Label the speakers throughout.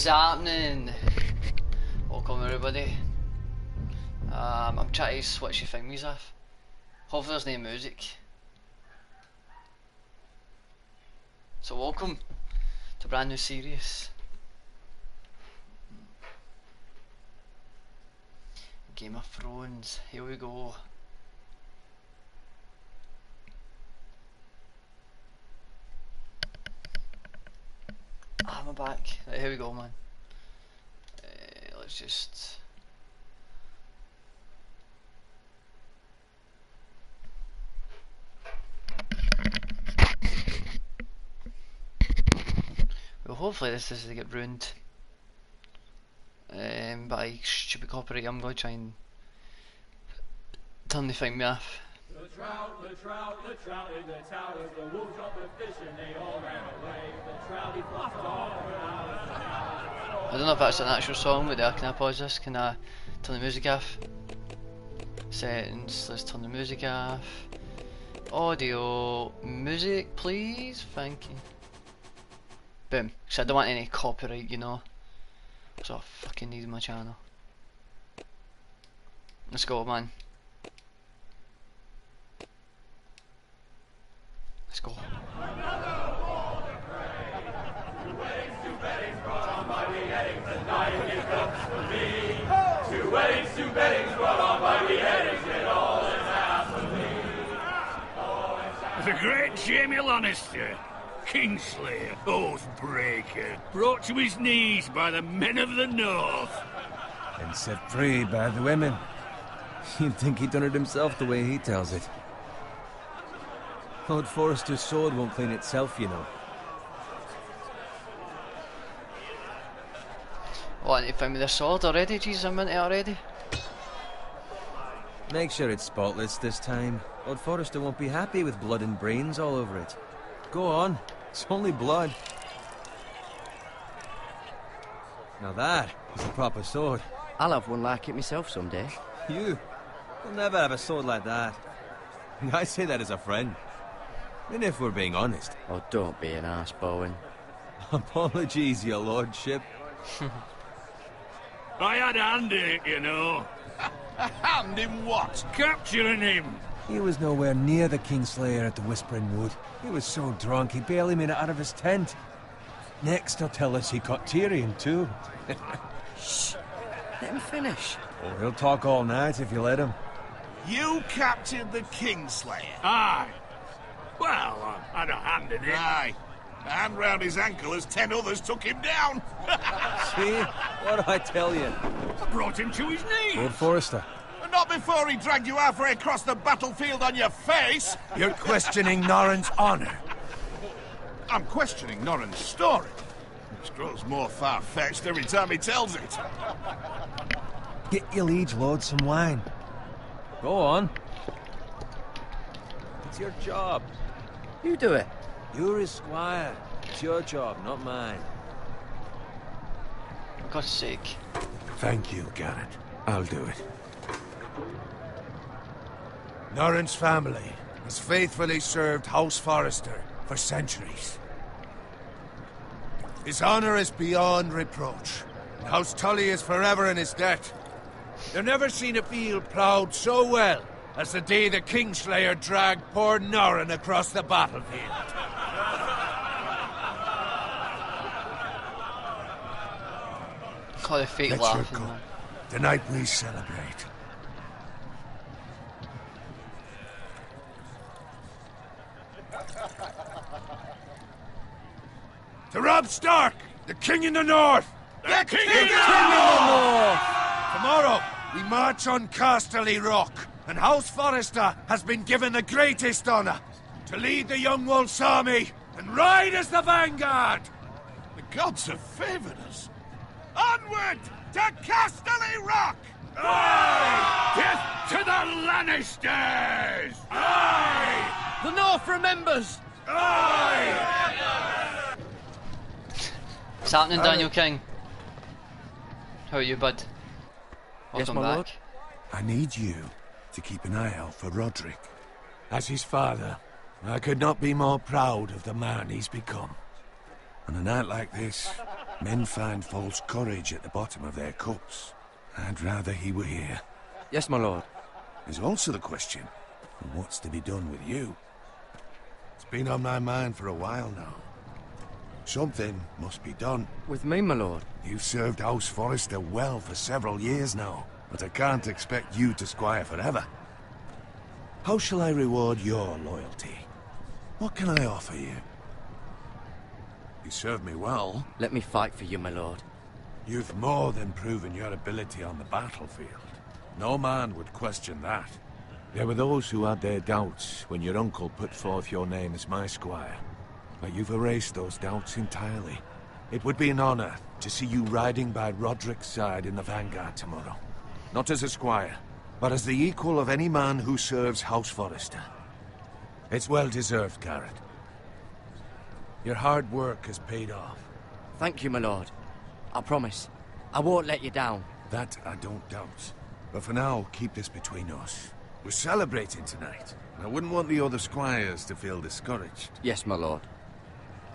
Speaker 1: What's happening? Welcome everybody. I'm trying to switch your thingies off. Hopefully there's no music. So welcome to a brand new series. Game of Thrones, here we go. I'm back. Right, here we go, man. Let's just... Well, hopefully this doesn't get ruined by stupid copyright. I'm going to try and turn the thing off.
Speaker 2: The trout in the towers, the wolves got the fish and they all ran away. The trout he flopped off.
Speaker 1: I don't know if that's an actual song, but can I pause this? Can I turn the music off? Settings, let's turn the music off. Audio, music please, thank you. Boom, so I don't want any copyright, you know. So I fucking need my channel. Let's go, man. Let's go.
Speaker 2: Two beddings brought on by beheadings, and all is half of me.
Speaker 3: The great Jaime Lannister, Kingslayer, Oathbreaker, brought to his knees by the men of the North.
Speaker 4: And set free by the women. You'd think he'd done it himself the way he tells it. Lord Forrester's sword won't clean itself, you know.
Speaker 1: What, you found me the sword already? Jesus, I'm into it already.
Speaker 4: Make sure it's spotless this time. Lord Forrester won't be happy with blood and brains all over it. Go on, it's only blood. Now that is a proper sword.
Speaker 5: I'll have one like it myself someday.
Speaker 4: You'll never have a sword like that. I say that as a friend. And if we're being honest.
Speaker 5: Oh, don't be an arse, Bowen.
Speaker 4: Apologies, your lordship.
Speaker 3: I had a hand in it, you know.
Speaker 6: A hand in what?
Speaker 3: Capturing him.
Speaker 4: He was nowhere near the Kingslayer at the Whispering Wood. He was so drunk he barely made it out of his tent. Next he'll tell us he caught Tyrion too.
Speaker 5: Shh. Let him finish.
Speaker 4: Oh, he'll talk all night if you let him.
Speaker 6: You captured the Kingslayer?
Speaker 3: Aye. Well, I had a hand in it.
Speaker 6: Aye. A hand round his ankle as 10 others took him down.
Speaker 4: See? What do I tell you?
Speaker 3: I brought him to his knees.
Speaker 4: Lord Forrester.
Speaker 6: Not before he dragged you halfway across the battlefield on your face.
Speaker 4: You're questioning Norrin's honor.
Speaker 6: I'm questioning Norrin's story, which grows more far-fetched every time he tells it.
Speaker 4: Get your liege lord some wine. Go on. It's your job.
Speaker 5: You do it.
Speaker 4: You're his squire. It's your job, not mine.
Speaker 1: For God's sake.
Speaker 7: Thank you, Garrett. I'll do it. Norrin's family has faithfully served House Forrester for centuries. His honor is beyond reproach, and House Tully is forever in his debt. They've never seen a field ploughed so well as the day the Kingslayer dragged poor Norrin across the battlefield.
Speaker 1: Call the fake
Speaker 7: Let's
Speaker 1: laughing,
Speaker 7: go.
Speaker 1: man.
Speaker 7: Tonight we celebrate. To Robb Stark, the King in the North!
Speaker 3: The King
Speaker 7: in
Speaker 3: of the
Speaker 7: North! Tomorrow, we march on Casterly Rock, and House Forrester has been given the greatest honor to lead the Young Wolf's army and ride as the vanguard!
Speaker 6: The gods have favored us. Onward to Casterly Rock!
Speaker 3: Aye! Death to the Lannisters!
Speaker 6: Aye!
Speaker 5: The North remembers!
Speaker 6: Aye!
Speaker 1: What's happening, Daniel King? How are you, bud? Welcome
Speaker 5: my
Speaker 1: back.
Speaker 5: lord.
Speaker 7: I need you to keep an eye out for Roderick. As his father, I could not be more proud of the man he's become. On a night like this, Men find false courage at the bottom of their cups. I'd rather he were here.
Speaker 5: Yes, my lord.
Speaker 7: There's also the question of what's to be done with you. It's been on my mind for a while now. Something must be done.
Speaker 5: With me, my lord.
Speaker 7: You've served House Forrester well for several years now, but I can't expect you to squire forever. How shall I reward your loyalty? What can I offer you? You served me well.
Speaker 5: Let me fight for you, my lord.
Speaker 7: You've more than proven your ability on the battlefield. No man would question that. There were those who had their doubts when your uncle put forth your name as my squire. But you've erased those doubts entirely. It would be an honor to see you riding by Roderick's side in the vanguard tomorrow. Not as a squire, but as the equal of any man who serves House Forrester. It's well deserved, Garrett. Your hard work has paid off.
Speaker 5: Thank you, my lord. I promise. I won't let you down.
Speaker 7: That I don't doubt. But for now, keep this between us. We're celebrating tonight, and I wouldn't want the other squires to feel discouraged.
Speaker 5: Yes, my lord.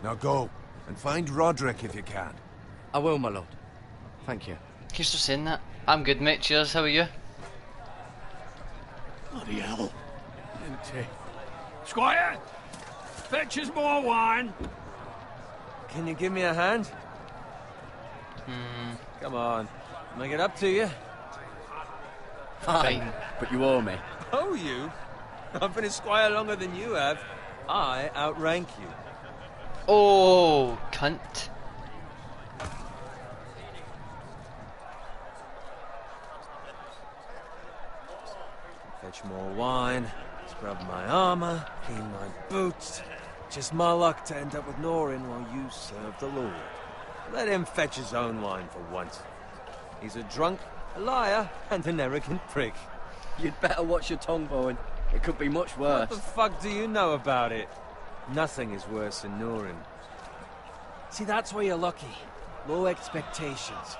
Speaker 7: Now go, and find Roderick if you can.
Speaker 5: I will, my lord. Thank you.
Speaker 1: Keep still saying that. I'm good, mate. Cheers. How are you?
Speaker 3: Bloody hell. Empty. Squire! Fetch us more wine.
Speaker 4: Can you give me a hand? Come on. Make it up to you.
Speaker 5: Fine. But you owe me.
Speaker 4: Oh, you? I've been a squire longer than you have. I outrank you.
Speaker 1: Oh, cunt.
Speaker 4: Fetch more wine, scrub my armor, clean my boots. Just my luck to end up with Norin while you serve the Lord. Let him fetch his own wine for once. He's a drunk, a liar, and an arrogant prick.
Speaker 5: You'd better watch your tongue, Bowen. It could be much worse.
Speaker 4: What the fuck do you know about it? Nothing is worse than Norin. See, that's where you're lucky. Low expectations.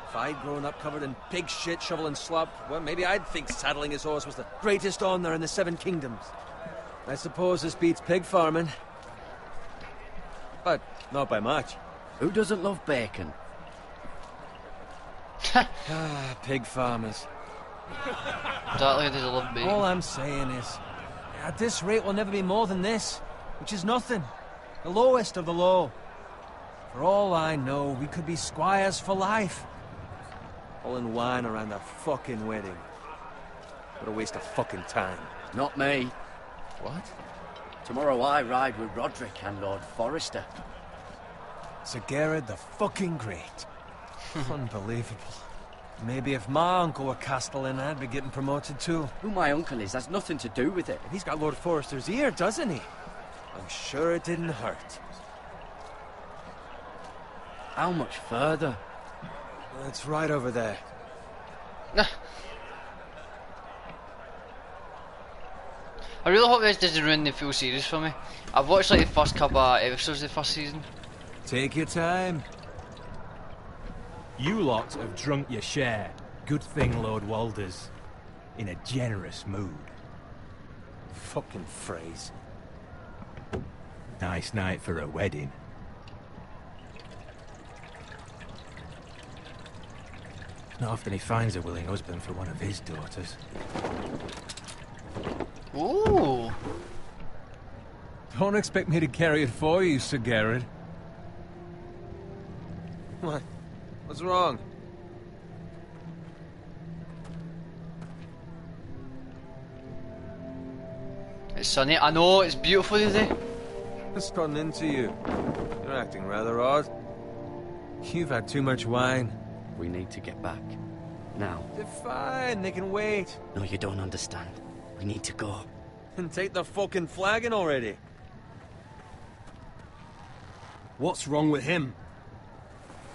Speaker 4: If I'd grown up covered in pig shit, shovel and slop, well, maybe I'd think saddling his horse was the greatest honor in the Seven Kingdoms. I suppose this beats pig farming. But not by much.
Speaker 5: Who doesn't love bacon?
Speaker 4: Pig farmers.
Speaker 1: Exactly, there's a love bacon.
Speaker 4: All I'm saying is, at this rate we'll never be more than this, which is nothing. The lowest of the low. For all I know, we could be squires for life. All in wine around a fucking wedding. What a waste of fucking time.
Speaker 5: Not me.
Speaker 4: What?
Speaker 5: Tomorrow I ride with Roderick and Lord Forrester.
Speaker 4: Sir Garrett the fucking Great. Unbelievable. Maybe if my uncle were Castellan, I'd be getting promoted too.
Speaker 5: Who my uncle is has nothing to do with it.
Speaker 4: He's got Lord Forrester's ear, doesn't he? I'm sure it didn't hurt.
Speaker 5: How much further?
Speaker 4: It's right over there.
Speaker 1: I really hope this doesn't ruin the full series for me. I've watched like the first couple of episodes of the first season.
Speaker 4: Take your time.
Speaker 8: You lot have drunk your share. Good thing Lord Walder's in a generous mood.
Speaker 4: Fucking phrase.
Speaker 8: Nice night for a wedding. Not often he finds a willing husband for one of his daughters.
Speaker 1: Ooh.
Speaker 4: Don't expect me to carry it for you, Sir Garrett. What? What's wrong?
Speaker 1: It's sunny. I know, it's beautiful today.
Speaker 4: What's gotten into you? You're acting rather odd. You've had too much wine.
Speaker 5: We need to get back. Now.
Speaker 4: They're fine, they can wait.
Speaker 5: No, you don't understand. We need to go.
Speaker 4: And take the fucking flagon already.
Speaker 8: What's wrong with him?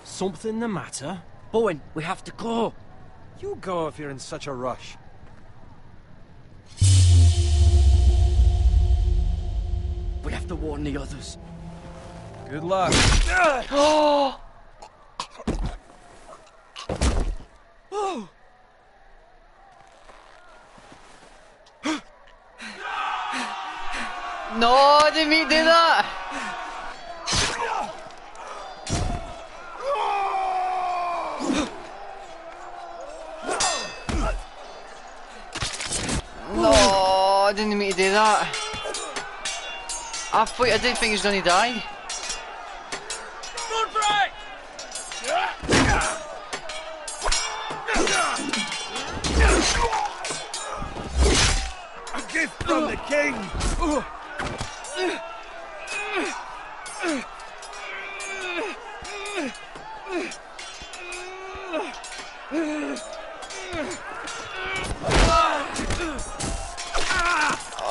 Speaker 8: Something the matter?
Speaker 5: Bowen, we have to go.
Speaker 4: You go if you're in such a rush.
Speaker 5: We have to warn the others.
Speaker 4: Good luck.
Speaker 1: Oh! No, I didn't mean to do that! didn't mean to do that. I didn't think he was gonna die.
Speaker 7: A gift from the king!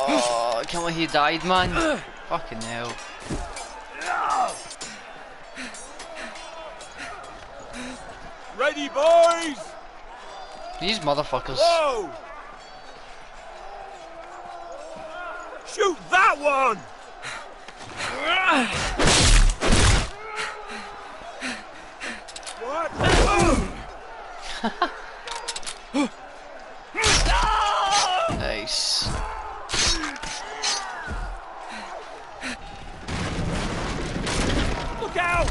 Speaker 1: Oh, I can't believe he died, man. Fucking hell.
Speaker 7: Ready, boys!
Speaker 1: These motherfuckers.
Speaker 7: Whoa! Shoot that one! What?
Speaker 1: Nice.
Speaker 7: Look out!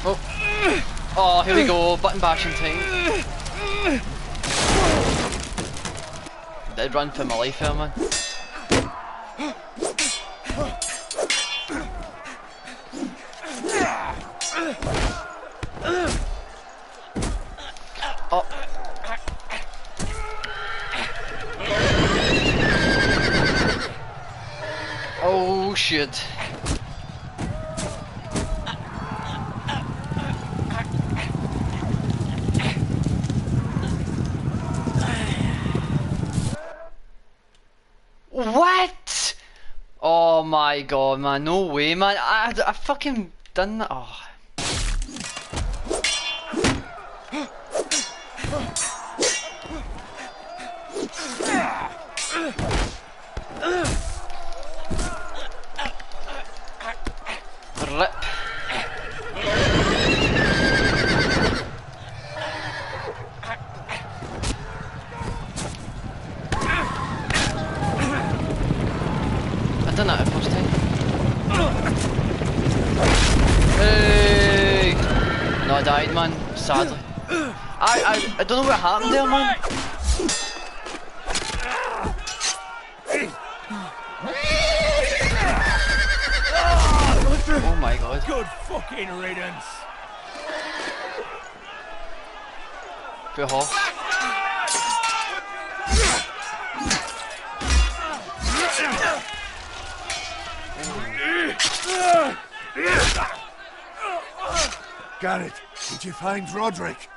Speaker 1: Oh. Oh, here we go. Button bashing time. Did run for my life here, man. Oh. Oh shit. What? Oh my god, man, no way, man. I fucking done that. Oh. Rip. I done that the first time. Hey! No, I died, man. Sadly. I don't know what happened there, man. Oh my god.
Speaker 3: Good fucking riddance.
Speaker 1: Good haul.
Speaker 7: Garrett, did you find Roderick?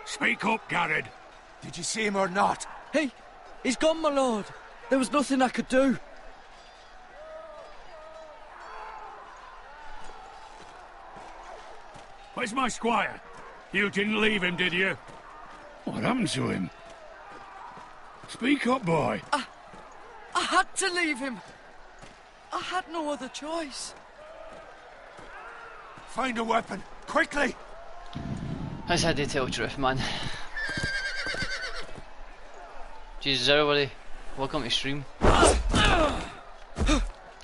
Speaker 3: Speak up, Garrett.
Speaker 7: Did you see him or not?
Speaker 5: He's gone, my lord. There was nothing I could do.
Speaker 3: Where's my squire? You didn't leave him, did you? What happened to him? Speak up, boy.
Speaker 5: I had to leave him. I had no other choice.
Speaker 7: Find a weapon, quickly!
Speaker 1: I just had to tell the truth, man. Jesus, everybody. Welcome to stream.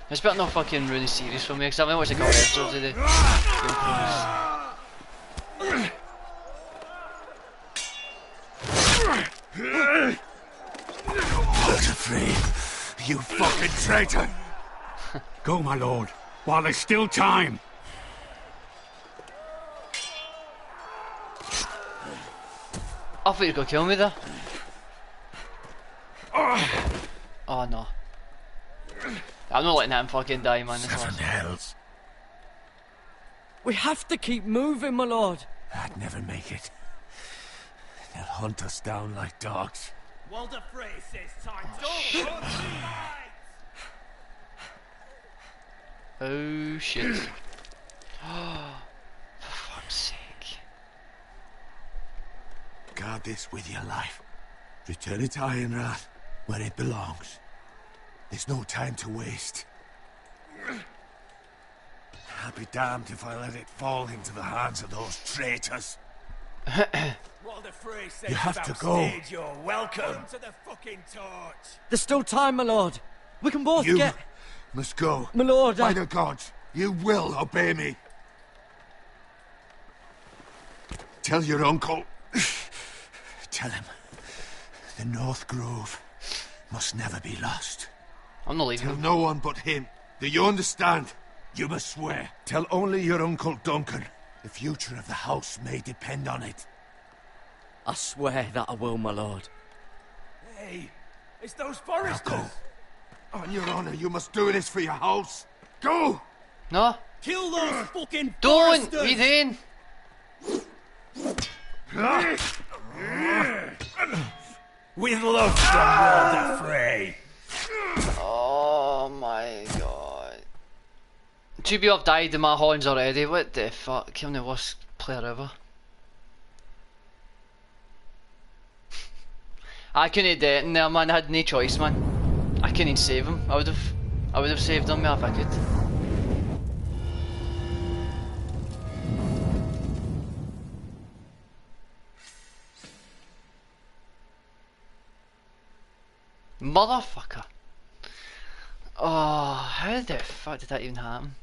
Speaker 1: It's better not fucking really serious for me, because I've only watched a couple episodes today.
Speaker 7: Walter, you fucking traitor!
Speaker 3: Go, my lord, while there's still time.
Speaker 1: I thought you were gonna kill me there. Oh no. I'm not letting him fucking die, man.
Speaker 7: Seven hells.
Speaker 5: We have to keep moving, my lord.
Speaker 7: I'd never make it. They'll hunt us down like dogs.
Speaker 2: Walder Frey says time to
Speaker 1: Oh shit. For fuck's sake.
Speaker 7: Guard this with your life. Return it to Ironrath, where it belongs. There's no time to waste. I'll be damned if I let it fall into the hands of those traitors.
Speaker 2: Walder
Speaker 7: You have to go.
Speaker 8: You're welcome to the fucking torch.
Speaker 5: There's still time, my lord. We can both
Speaker 7: You
Speaker 5: get...
Speaker 7: must go.
Speaker 5: My lord,
Speaker 7: By the gods, you will obey me. Tell your uncle. Tell him. The North Grove must never be lost.
Speaker 1: I'm not leaving
Speaker 7: Tell
Speaker 1: him.
Speaker 7: no one but him. Do you understand? You must swear. Tell only your uncle Duncan. The future of the house may depend on it.
Speaker 5: I swear that I will, my lord.
Speaker 8: Hey, it's those
Speaker 7: Now
Speaker 8: foresters.
Speaker 7: go. On your honor, you must do this for your house. Go!
Speaker 1: No,
Speaker 8: Kill those fucking
Speaker 1: don't!
Speaker 8: foresters.
Speaker 1: Read in!
Speaker 8: With love from Walder Frey.
Speaker 1: Oh my god. Two people have died in my horns already. What the fuck? I'm the worst player ever. I couldn't do it in there, man. I had no choice, man. I couldn't save him. I would have saved him if I could. Motherfucker. Oh, how the fuck did that even happen?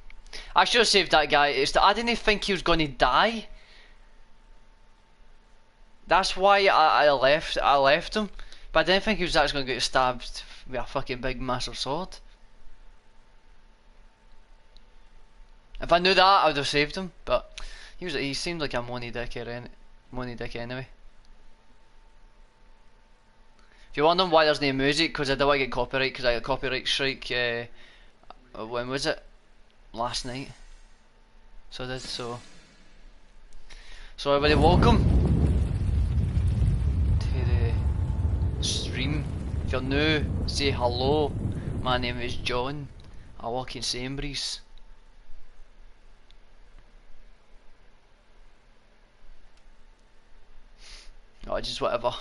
Speaker 1: I should have saved that guy. I didn't think he was going to die. That's why I left him. But I didn't think he was actually going to get stabbed with a fucking big massive sword. If I knew that, I would have saved him. But he seemed like a money dick anyway. If you're wondering why there's no music, because I don't want to get copyright, because I got a copyright strike, when was it? Last night. So I did, so everybody welcome to the stream. If you're new, say hello. My name is John. I work in Sainsbury's. Oh, just whatever.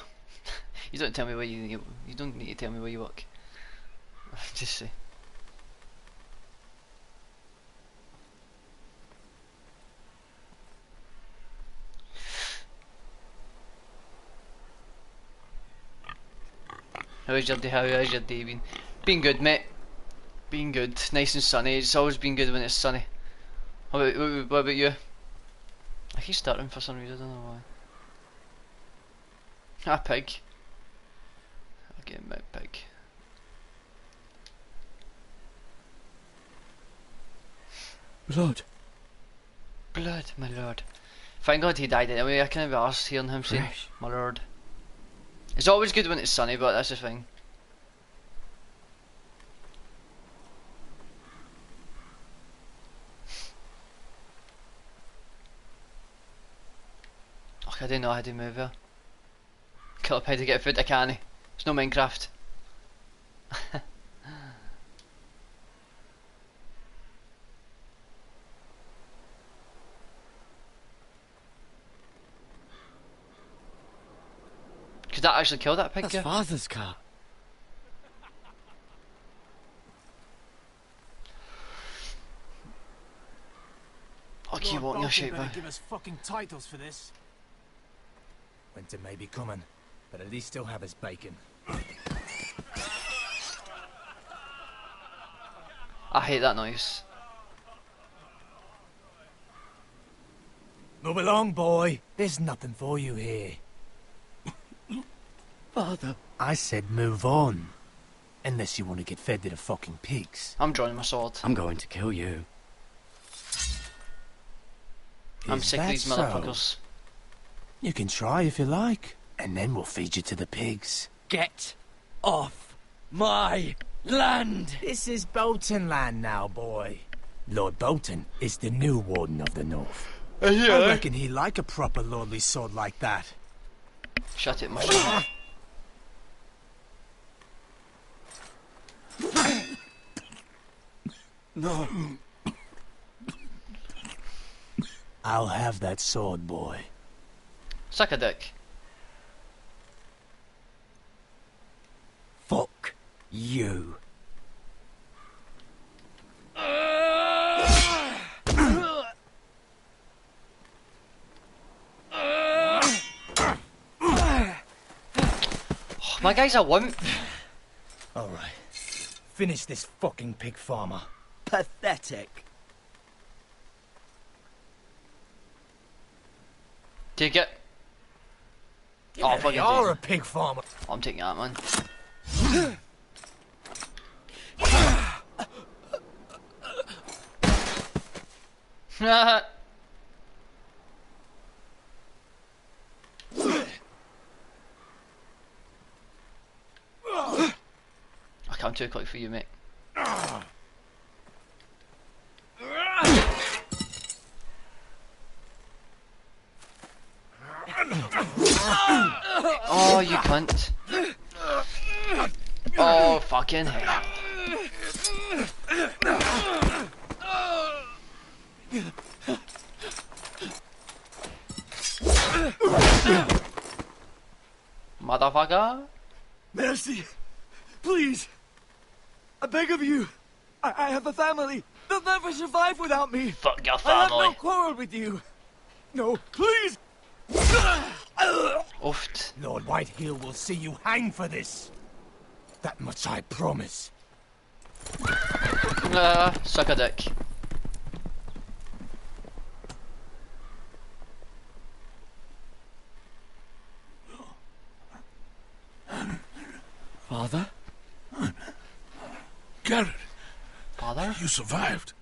Speaker 1: You don't tell me where you don't need to tell me where you work. Just say. How's your day been? Been good, mate. Been good. Nice and sunny. It's always been good when it's sunny. What about you? I keep starting for some reason, I don't know why. Ah, pig. I'll get my pig.
Speaker 5: Blood.
Speaker 1: Blood, my lord. Thank God he died anyway. I can't be arsed hearing him say, my lord. It's always good when it's sunny, but that's the thing. Oh, I didn't know how to move here. Kill a pig to get food, I can't. It's no Minecraft. Could that actually kill that pig?
Speaker 5: That's
Speaker 1: Yeah?
Speaker 5: father's car.
Speaker 1: I'll keep walking your shape back.
Speaker 8: Give us fucking titles for this.
Speaker 4: Winter may be coming, but at least he'll have his bacon.
Speaker 1: I hate that noise.
Speaker 4: Move along, boy. There's nothing for you here.
Speaker 5: Father.
Speaker 4: I said move on. Unless you want to get fed to the fucking pigs.
Speaker 1: I'm drawing my sword.
Speaker 5: I'm going to kill you.
Speaker 1: I'm
Speaker 4: Is
Speaker 1: sick of
Speaker 4: that
Speaker 1: these
Speaker 4: so?
Speaker 1: motherfuckers.
Speaker 4: You can try if you like. And then we'll feed you to the pigs.
Speaker 5: Get off my land!
Speaker 4: This is Bolton land now, boy. Lord Bolton is the new Warden of the North. I reckon he'd like a proper lordly sword like that.
Speaker 1: Shut it, my son.
Speaker 5: No.
Speaker 4: I'll have that sword, boy.
Speaker 1: Suck a dick.
Speaker 5: Fuck you.
Speaker 1: My guy's a wimp.
Speaker 8: Alright. Finish this fucking pig farmer.
Speaker 5: Pathetic.
Speaker 1: Take it. Oh, fucking
Speaker 8: You're a
Speaker 1: take it.
Speaker 8: pig farmer.
Speaker 1: I'm taking that, man. I come too quick for you, mate. Oh, you cunt. Oh, fucking hell. Motherfucker.
Speaker 5: Mercy. Please. I beg of you. I have a family. They'll never survive without me.
Speaker 1: Fuck your
Speaker 5: I have no
Speaker 1: family.
Speaker 5: quarrel with you. No, please.
Speaker 1: Oofed.
Speaker 8: Lord Whitehill will see you hang for this. That much I promise.
Speaker 1: Suck a dick.
Speaker 5: Father?
Speaker 6: Garrett,
Speaker 1: Father?
Speaker 6: you survived.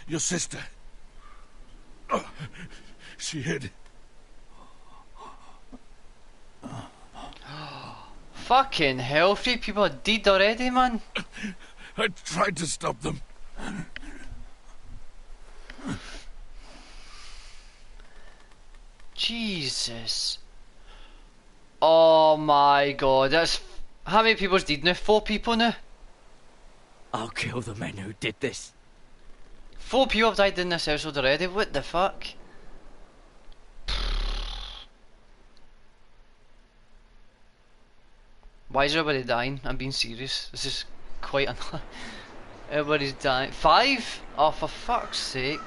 Speaker 6: Your sister. Oh, she hid.
Speaker 1: Fucking hell, 3 people are dead already, man.
Speaker 6: I tried to stop them.
Speaker 1: Jesus. Oh my god, that's... How many people's dead now? 4 people now?
Speaker 5: I'll kill the men who did this.
Speaker 1: 4 people have died in this episode already, what the fuck? Why is everybody dying? I'm being serious. This is quite everybody's dying. 5? Oh, for fuck's sake.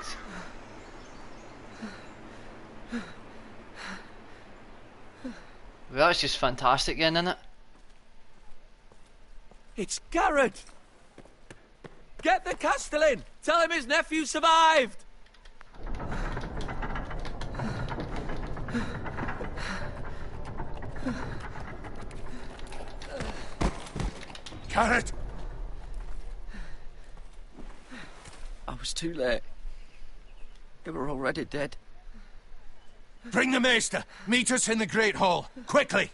Speaker 1: Well, that's just fantastic again, isn't it?
Speaker 5: It's Garrett. Get the Castellan. Tell him his nephew survived.
Speaker 6: Garrett!
Speaker 5: I was too late. They were already dead.
Speaker 7: Bring the Maester. Meet us in the Great Hall. Quickly!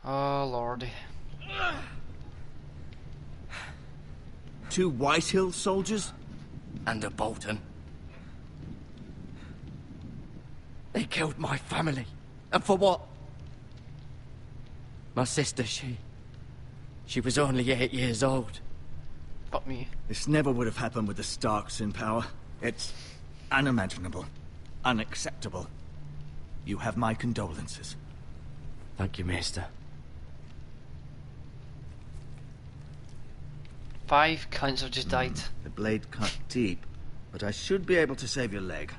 Speaker 1: Oh, lordy.
Speaker 9: 2 Whitehill soldiers?
Speaker 5: And a Bolton. They killed my family. And for what? My sister, she was only 8 years old.
Speaker 1: Fuck me.
Speaker 9: This never would have happened with the Starks in power. It's unimaginable. Unacceptable. You have my condolences.
Speaker 5: Thank you, Maester.
Speaker 1: 5 cunts have just died.
Speaker 9: The blade cut deep, but I should be able to save your leg.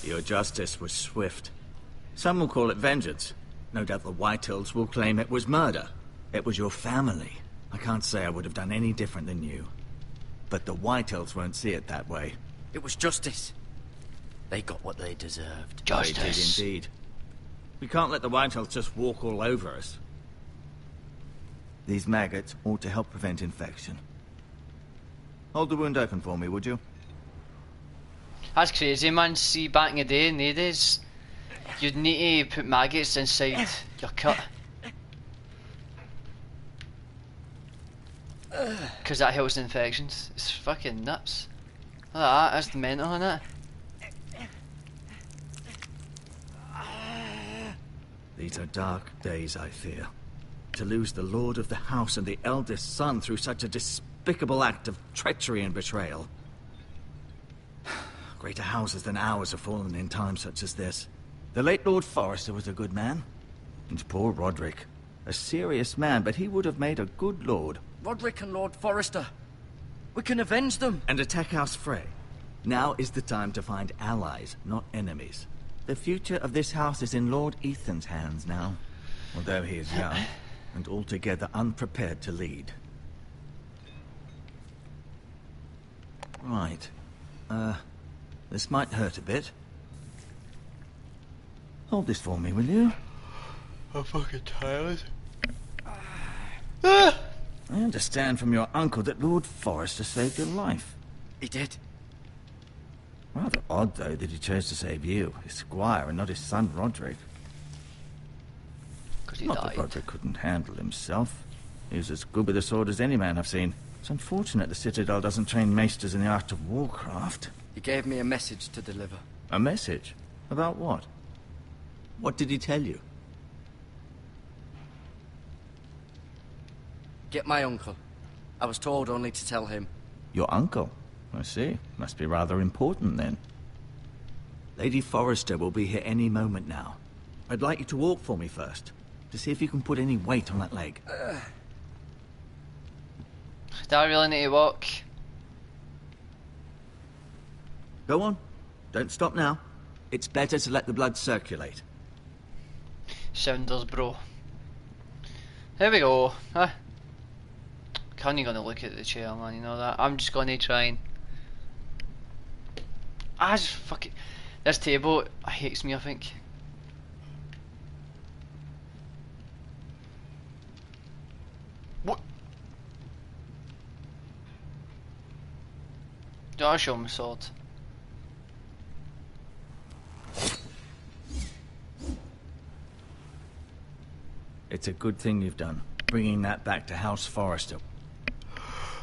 Speaker 9: Your justice was swift. Some will call it vengeance. No doubt the Whitehills will claim it was murder. It was your family. I can't say I would have done any different than you. But the Whitehills won't see it that way.
Speaker 5: It was justice. They got what they deserved.
Speaker 9: They did
Speaker 1: Justice.
Speaker 9: indeed. We can't let the Whitehills just walk all over us. These maggots ought to help prevent infection. Hold the wound open for me, would you?
Speaker 1: That's crazy, man. See, back in the day, in the days, you'd need to put maggots inside your cut. Because that helps the infections. It's fucking nuts. Look at that, that's mental, isn't it?
Speaker 9: These are dark days, I fear. To lose the Lord of the House and the eldest son through such a despicable act of treachery and betrayal. Greater houses than ours have fallen in times such as this. The late Lord Forrester was a good man. And poor Roderick. A serious man, but he would have made a good lord.
Speaker 5: Roderick and Lord Forrester. We can avenge them.
Speaker 9: And attack House Frey. Now is the time to find allies, not enemies. The future of this house is in Lord Ethan's hands now, although he is young and altogether unprepared to lead. Right. This might hurt a bit. Hold this for me, will you?
Speaker 1: I'm fucking tired.
Speaker 9: I understand from your uncle that Lord Forrester saved your life.
Speaker 5: He did.
Speaker 9: Rather odd, though, that he chose to save you, his squire, and not his son Roderick.
Speaker 1: Because he
Speaker 9: Not
Speaker 1: died.
Speaker 9: that Roderick couldn't handle himself. He was as good with a sword as any man I've seen. It's unfortunate the Citadel doesn't train maesters in the art of warcraft.
Speaker 5: He gave me a message to deliver.
Speaker 9: A message? About what? What did he tell you?
Speaker 5: Get my uncle. I was told only to tell him.
Speaker 9: Your uncle? I see. Must be rather important, then. Lady Forrester will be here any moment now. I'd like you to walk for me first, to see if you can put any weight on that leg.
Speaker 1: Do I really need to walk?
Speaker 9: Go on. Don't stop now. It's better to let the blood circulate.
Speaker 1: Sounders, bro. There we go. Huh? Can you gonna look at the chair, man? You know that. I'm just gonna try and. Just fuck it. This table hates me, I think. What? Do I show my sword?
Speaker 9: It's a good thing you've done, bringing that back to House Forrester.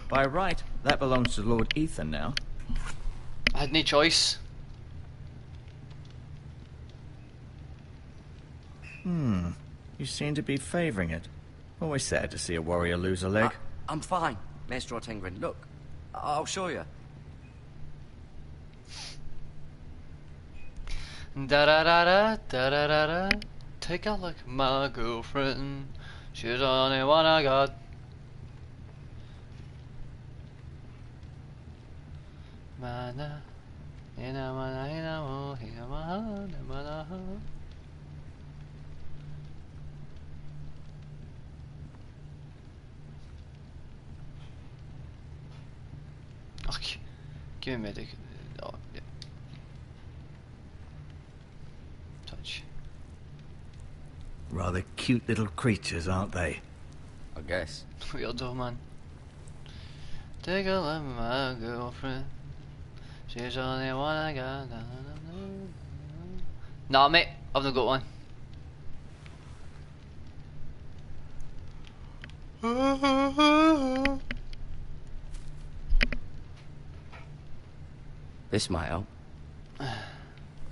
Speaker 9: By right, that belongs to Lord Ethan now.
Speaker 1: I had no choice.
Speaker 9: You seem to be favouring it. Always sad to see a warrior lose a leg.
Speaker 5: I'm fine, Maestro Tengrin. Look, I'll show you.
Speaker 1: Da da da da da da da da. Take a look at my girlfriend. She's the only one I got. Mana, ina mana ina mo ina mana mana. Okay, give me medic. Oh, yeah. Touch.
Speaker 9: Rather cute little creatures, aren't they?
Speaker 5: I guess.
Speaker 1: Weirdo, man. Take a look at my girlfriend. She's the only one I got. Nah, mate, I've not got one.
Speaker 5: This might help.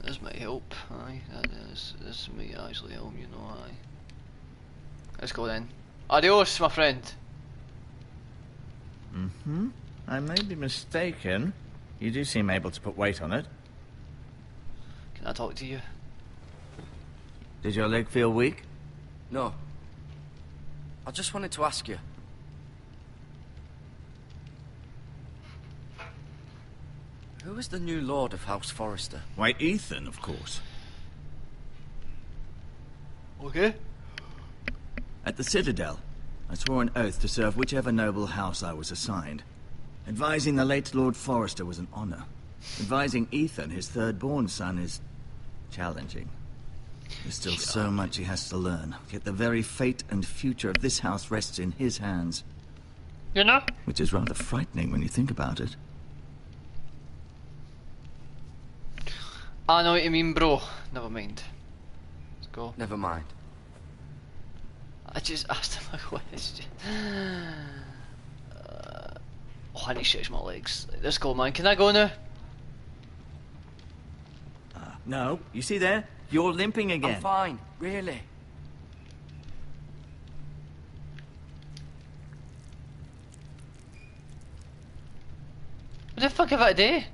Speaker 1: This might help, aye. This might actually help, you know, aye. Let's go then. Adios, my friend.
Speaker 9: I may be mistaken. You do seem able to put weight on it.
Speaker 1: Can I talk to you?
Speaker 9: Did your leg feel weak?
Speaker 5: No. I just wanted to ask you. Who is the new Lord of House Forrester?
Speaker 9: Why, Ethan, of course.
Speaker 1: Okay.
Speaker 9: At the Citadel, I swore an oath to serve whichever noble house I was assigned. Advising the late Lord Forrester was an honor. Advising Ethan, his third-born son, is challenging. There's still so much he has to learn, yet the very fate and future of this house rests in his hands.
Speaker 1: You know?
Speaker 9: Which is rather frightening when you think about it.
Speaker 1: I know what you mean, bro. Never mind. Let's go.
Speaker 5: Never mind.
Speaker 1: I just asked him a question. I need to stretch my legs. Let's go, man. Can I go now?
Speaker 9: No, you see there? You're limping again.
Speaker 5: I'm fine, really.
Speaker 1: What the fuck have I done?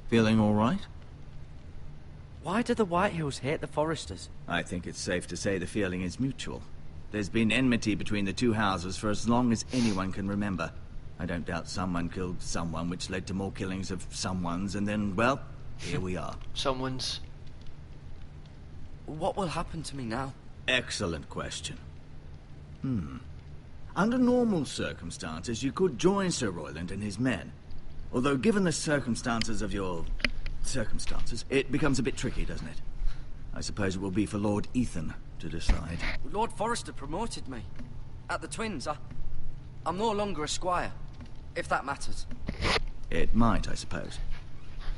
Speaker 9: Feeling all right?
Speaker 5: Why do the Whitehills hate the Forresters?
Speaker 9: I think it's safe to say the feeling is mutual. There's been enmity between the two houses for as long as anyone can remember. I don't doubt someone killed someone, which led to more killings of someones, and then, well, here we are.
Speaker 1: Someone's.
Speaker 10: What will happen to me now?
Speaker 9: Excellent question. Under normal circumstances, you could join Sir Royland and his men. Although, given the circumstances of your... circumstances, it becomes a bit tricky, doesn't it? I suppose it will be for Lord Ethan to decide.
Speaker 10: Lord Forrester promoted me. At the Twins, I'm no longer a squire, if that matters.
Speaker 9: It might, I suppose.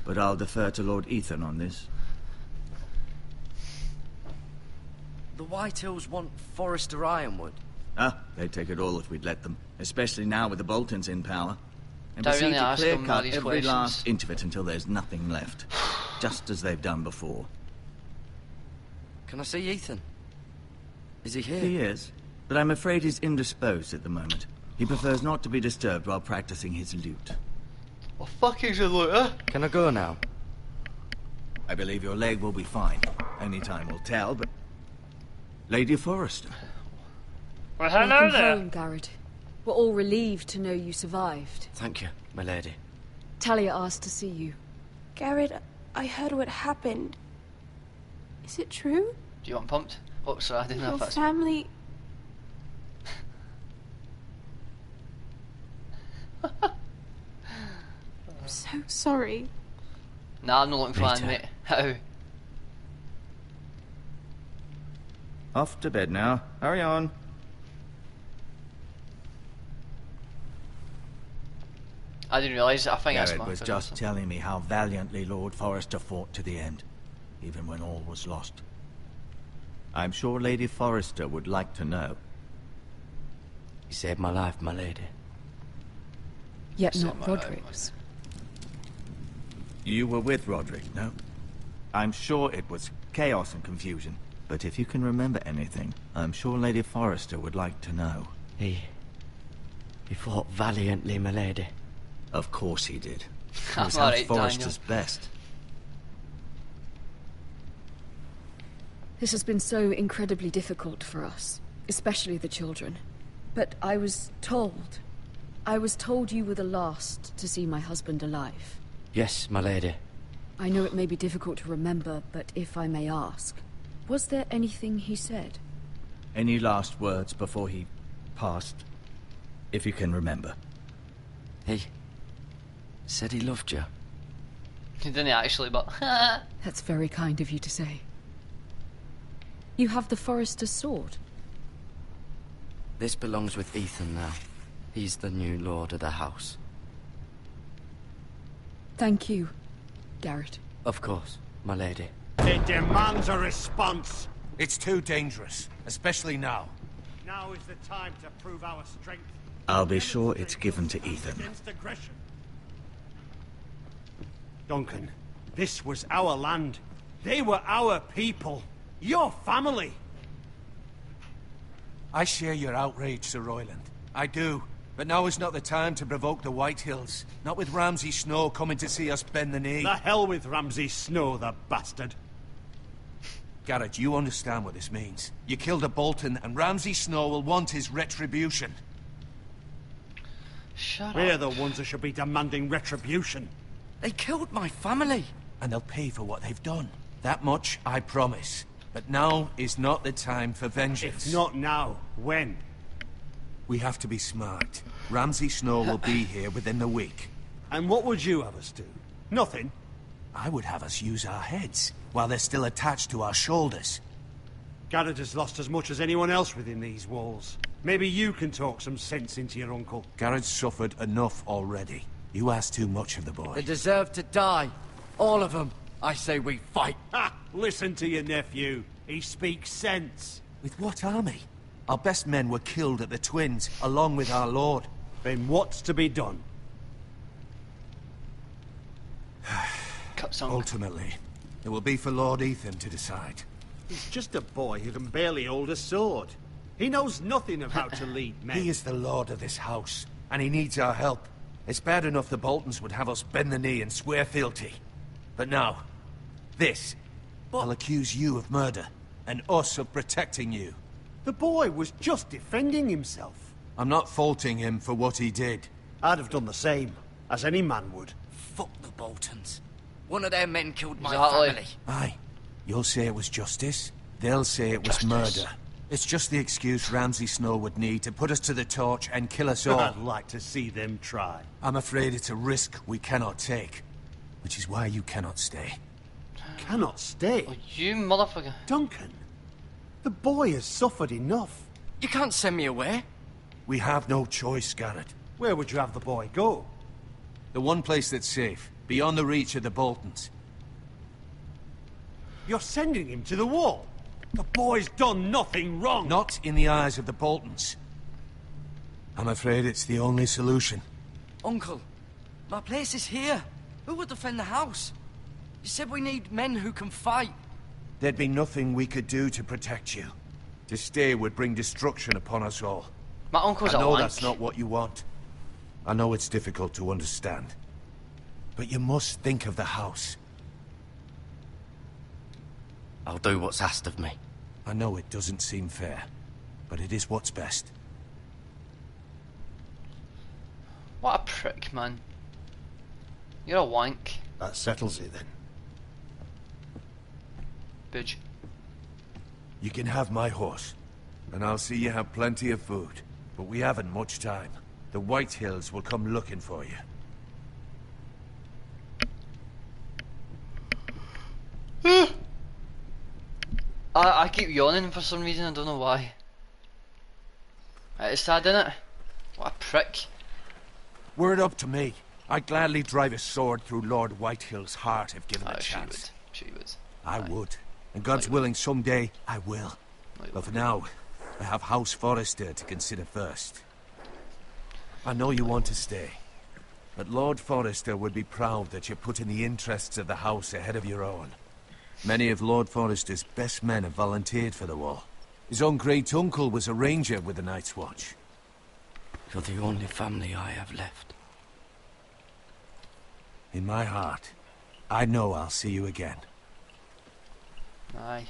Speaker 9: But I'll defer to Lord Ethan on this.
Speaker 10: The White Hills want Forrester Ironwood.
Speaker 9: They'd take it all if we'd let them. Especially now with the Boltons in power. And
Speaker 1: Don't
Speaker 9: proceed
Speaker 1: really
Speaker 9: to
Speaker 1: ask them all
Speaker 9: clear-cut
Speaker 1: these
Speaker 9: every
Speaker 1: questions.
Speaker 9: last inch of it until there's nothing left. Just as they've done before.
Speaker 10: Can I see Ethan? Is he here?
Speaker 9: He is, but I'm afraid he's indisposed at the moment. He prefers not to be disturbed while practicing his lute.
Speaker 1: What fuck is a looter?
Speaker 10: Can I go now?
Speaker 9: I believe your leg will be fine. Only time will tell, but... Lady Forrester.
Speaker 1: Well, hello
Speaker 11: Welcome
Speaker 1: there.
Speaker 11: home, Garrett. We're all relieved to know you survived.
Speaker 10: Thank you, my lady.
Speaker 11: Talia asked to see you.
Speaker 12: Garrett, I heard what happened. Is it true?
Speaker 1: Do you want pumped? Oh, sorry, I didn't know
Speaker 12: Your
Speaker 1: if that's...
Speaker 12: family... I'm so sorry.
Speaker 1: Nah, I'm not looking for
Speaker 10: Me
Speaker 1: that,
Speaker 10: too.
Speaker 1: mate. How?
Speaker 9: Off to bed now. Hurry on.
Speaker 1: I didn't realise it. I think that's
Speaker 9: Garrett
Speaker 1: my
Speaker 9: was
Speaker 1: fault.
Speaker 9: just telling me how valiantly Lord Forrester fought to the end, even when all was lost. I'm sure Lady Forrester would like to know.
Speaker 10: He saved my life, my lady.
Speaker 11: Yet
Speaker 1: Saved
Speaker 11: not
Speaker 1: my life,
Speaker 11: Roderick's.
Speaker 9: You were with Roderick, no? I'm sure it was chaos and confusion, but if you can remember anything, I'm sure Lady Forrester would like to know.
Speaker 10: He fought valiantly, my lady.
Speaker 9: Of course he did. It
Speaker 1: I'm
Speaker 9: was
Speaker 1: alright,
Speaker 9: House Forrester's best.
Speaker 11: This has been so incredibly difficult for us, especially the children. But I was told you were the last to see my husband alive.
Speaker 10: Yes, my lady.
Speaker 11: I know it may be difficult to remember, but if I may ask, was there anything he said?
Speaker 9: Any last words before he passed? If you can remember.
Speaker 10: He said he loved you.
Speaker 1: He didn't actually, but...
Speaker 11: That's very kind of you to say. You have the Forrester's sword.
Speaker 10: This belongs with Ethan now. He's the new lord of the house.
Speaker 11: Thank you, Garrett.
Speaker 10: Of course, my lady.
Speaker 3: It demands a response.
Speaker 7: It's too dangerous, especially now.
Speaker 3: Now is the time to prove our strength.
Speaker 9: I'll be sure it's given to Ethan.
Speaker 3: Against aggression. Duncan, this was our land. They were our people. Your family.
Speaker 7: I share your outrage, Sir Royland. I do. But now is not the time to provoke the White Hills. Not with Ramsay Snow coming to see us bend the knee.
Speaker 3: The hell with Ramsay Snow, the bastard.
Speaker 7: Garrett, you understand what this means. You killed a Bolton, and Ramsay Snow will want his retribution.
Speaker 1: Shut
Speaker 3: We're
Speaker 1: up.
Speaker 3: the ones that should be demanding retribution.
Speaker 10: They killed my family.
Speaker 7: And they'll pay for what they've done. That much, I promise. But now is not the time for vengeance.
Speaker 3: If not now, when?
Speaker 7: We have to be smart. Ramsay Snow will be here within the week.
Speaker 3: And what would you have us do? Nothing.
Speaker 7: I would have us use our heads, while they're still attached to our shoulders.
Speaker 3: Garrett has lost as much as anyone else within these walls. Maybe you can talk some sense into your uncle.
Speaker 7: Garrett's suffered enough already. You ask too much of the boy.
Speaker 10: They deserve to die. All of them. I say we fight.
Speaker 3: Ha! Listen to your nephew. He speaks sense.
Speaker 7: With what army? Our best men were killed at the Twins, along with our lord.
Speaker 3: Then what's to be done?
Speaker 1: Cut some.
Speaker 7: Ultimately, it will be for Lord Ethan to decide.
Speaker 3: He's just a boy who can barely hold a sword. He knows nothing of how to lead men.
Speaker 7: He is the lord of this house, and he needs our help. It's bad enough the Boltons would have us bend the knee and swear fealty. But now, this. I'll accuse you of murder, and us of protecting you.
Speaker 13: The boy was just defending himself.
Speaker 7: I'm not faulting him for what he did.
Speaker 13: I'd have done the same, as any man would.
Speaker 10: Fuck the Boltons. One of their men killed my
Speaker 1: Exactly.
Speaker 10: family.
Speaker 7: Aye. You'll say it was justice. They'll say it was murder. It's just the excuse Ramsay Snow would need to put us to the torch and kill us all.
Speaker 13: I'd like to see them try.
Speaker 7: I'm afraid it's a risk we cannot take. Which is why you cannot stay.
Speaker 13: Cannot stay?
Speaker 1: Oh, you motherfucker.
Speaker 13: Duncan, the boy has suffered enough.
Speaker 10: You can't send me away.
Speaker 7: We have no choice, Garrett.
Speaker 13: Where would you have the boy go?
Speaker 7: The one place that's safe, beyond the reach of the Boltons.
Speaker 13: You're sending him to the wall? The boy's done nothing wrong.
Speaker 7: Not in the eyes of the Boltons. I'm afraid it's the only solution.
Speaker 10: Uncle, my place is here. Who would defend the house? You said we need men who can fight.
Speaker 7: There'd be nothing we could do to protect you. To stay would bring destruction upon us all.
Speaker 1: My uncle's
Speaker 7: I know
Speaker 1: a wank.
Speaker 7: that's not what you want. I know it's difficult to understand. But you must think of the house.
Speaker 10: I'll do what's asked of me.
Speaker 7: I know it doesn't seem fair, but it is what's best.
Speaker 1: What a prick, man. You're a wank.
Speaker 13: That settles it then.
Speaker 1: Bitch.
Speaker 7: You can have my horse, and I'll see you have plenty of food. But we haven't much time. The White Hills will come looking for you.
Speaker 1: I keep yawning for some reason, I don't know why. It's sad, innit? What a prick.
Speaker 7: Were it up to me, I'd gladly drive a sword through Lord Whitehill's heart if given a chance.
Speaker 1: She would.
Speaker 7: I would. And God's willing, someday I will. But for now, I have House Forrester to consider first. I know you want to stay, but Lord Forrester would be proud that you're putting the interests of the house ahead of your own. Many of Lord Forrester's best men have volunteered for the war. His own great-uncle was a ranger with the Night's Watch.
Speaker 10: You're the only family I have left.
Speaker 7: In my heart, I know I'll see you again.
Speaker 1: Aye.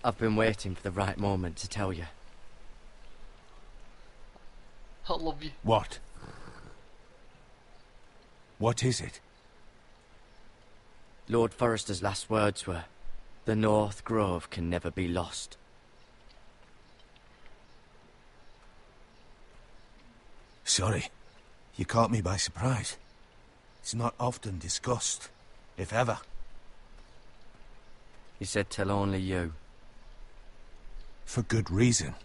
Speaker 10: I've been waiting for the right moment to tell you.
Speaker 1: I love you.
Speaker 7: What? What is it?
Speaker 10: Lord Forrester's last words were, "The North Grove can never be lost."
Speaker 7: Sorry. You caught me by surprise. It's not often discussed, if ever.
Speaker 10: He said tell only you.
Speaker 7: For good reason.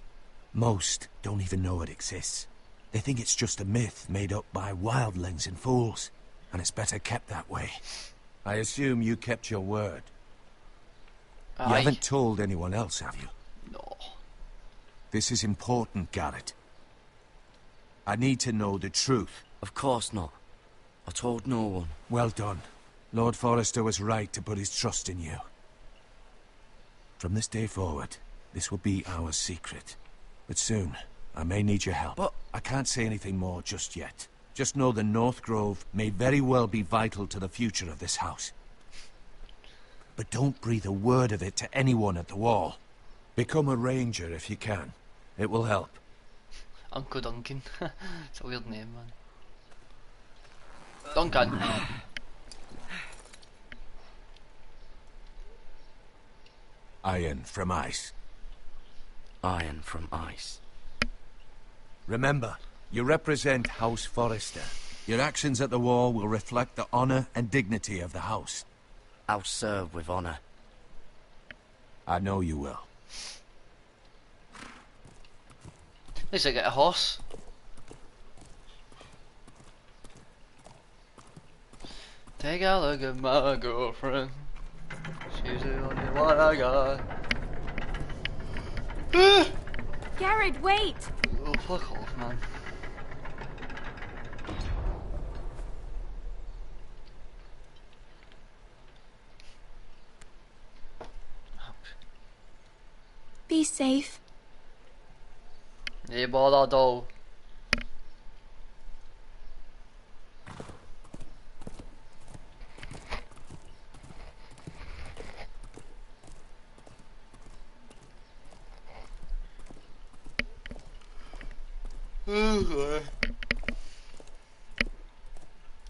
Speaker 7: Most don't even know it exists. They think it's just a myth made up by wildlings and fools, and it's better kept that way. I assume you kept your word.
Speaker 1: Aye.
Speaker 7: You haven't told anyone else, have you?
Speaker 1: No.
Speaker 7: This is important, Garrett. I need to know the truth.
Speaker 10: Of course not. I told no one.
Speaker 7: Well done. Lord Forrester was right to put his trust in you. From this day forward, this will be our secret. But soon, I may need your help.
Speaker 10: But
Speaker 7: I can't say anything more just yet. Just know the North Grove may very well be vital to the future of this house. But don't breathe a word of it to anyone at the wall. Become a ranger if you can. It will help.
Speaker 1: Uncle Duncan. It's a weird name, man. Duncan.
Speaker 7: Iron from ice.
Speaker 10: Iron from ice.
Speaker 7: Remember, you represent House Forrester. Your actions at the war will reflect the honor and dignity of the house.
Speaker 10: I'll serve with honor.
Speaker 7: I know you will.
Speaker 1: At least I get a horse. Take a look at my girlfriend. She's the only one I got.
Speaker 12: Garrett, wait!
Speaker 1: Oh, fuck off, man.
Speaker 12: Be safe.
Speaker 1: Nie bola doł. I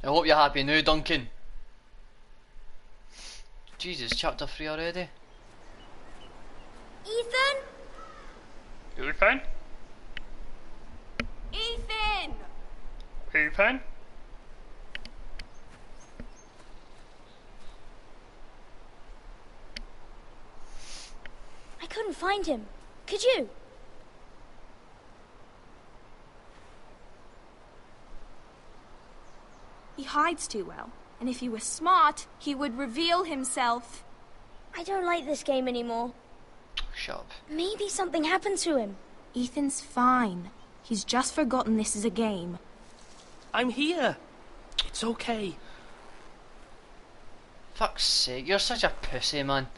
Speaker 1: hope you're happy now, Duncan. Jesus, chapter 3 already.
Speaker 12: Ethan?
Speaker 14: Ethan?
Speaker 12: Ethan!
Speaker 14: Ethan?
Speaker 12: I couldn't find him. Could you?
Speaker 15: He hides too well, and if he were smart, he would reveal himself.
Speaker 12: I don't like this game anymore.
Speaker 1: Shut up.
Speaker 12: Maybe something happened to him.
Speaker 15: Ethan's fine. He's just forgotten this is a game.
Speaker 16: I'm here. It's okay.
Speaker 1: Fuck's sake, you're such a pussy, man.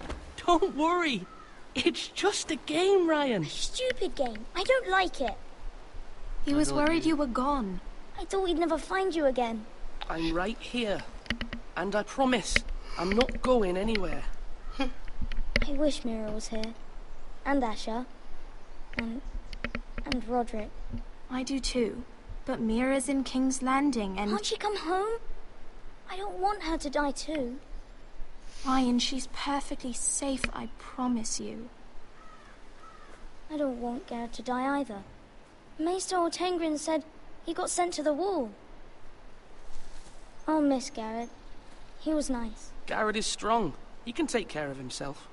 Speaker 16: Don't worry. It's just a game, Ryan.
Speaker 12: A stupid game. I don't like it.
Speaker 15: He was worried you were gone.
Speaker 12: I thought we'd never find you again.
Speaker 16: I'm right here. And I promise, I'm not going anywhere.
Speaker 12: I wish Mira was here. And Asher. And Roderick.
Speaker 15: I do too. But Mira's in King's Landing and...
Speaker 12: Can't she come home? I don't want her to die too.
Speaker 15: Ryan, she's perfectly safe, I promise you.
Speaker 12: I don't want Garrett to die either. Maester Ortengrin said he got sent to the wall. I'll miss Garrett. He was nice.
Speaker 16: Garrett is strong. He can take care of himself.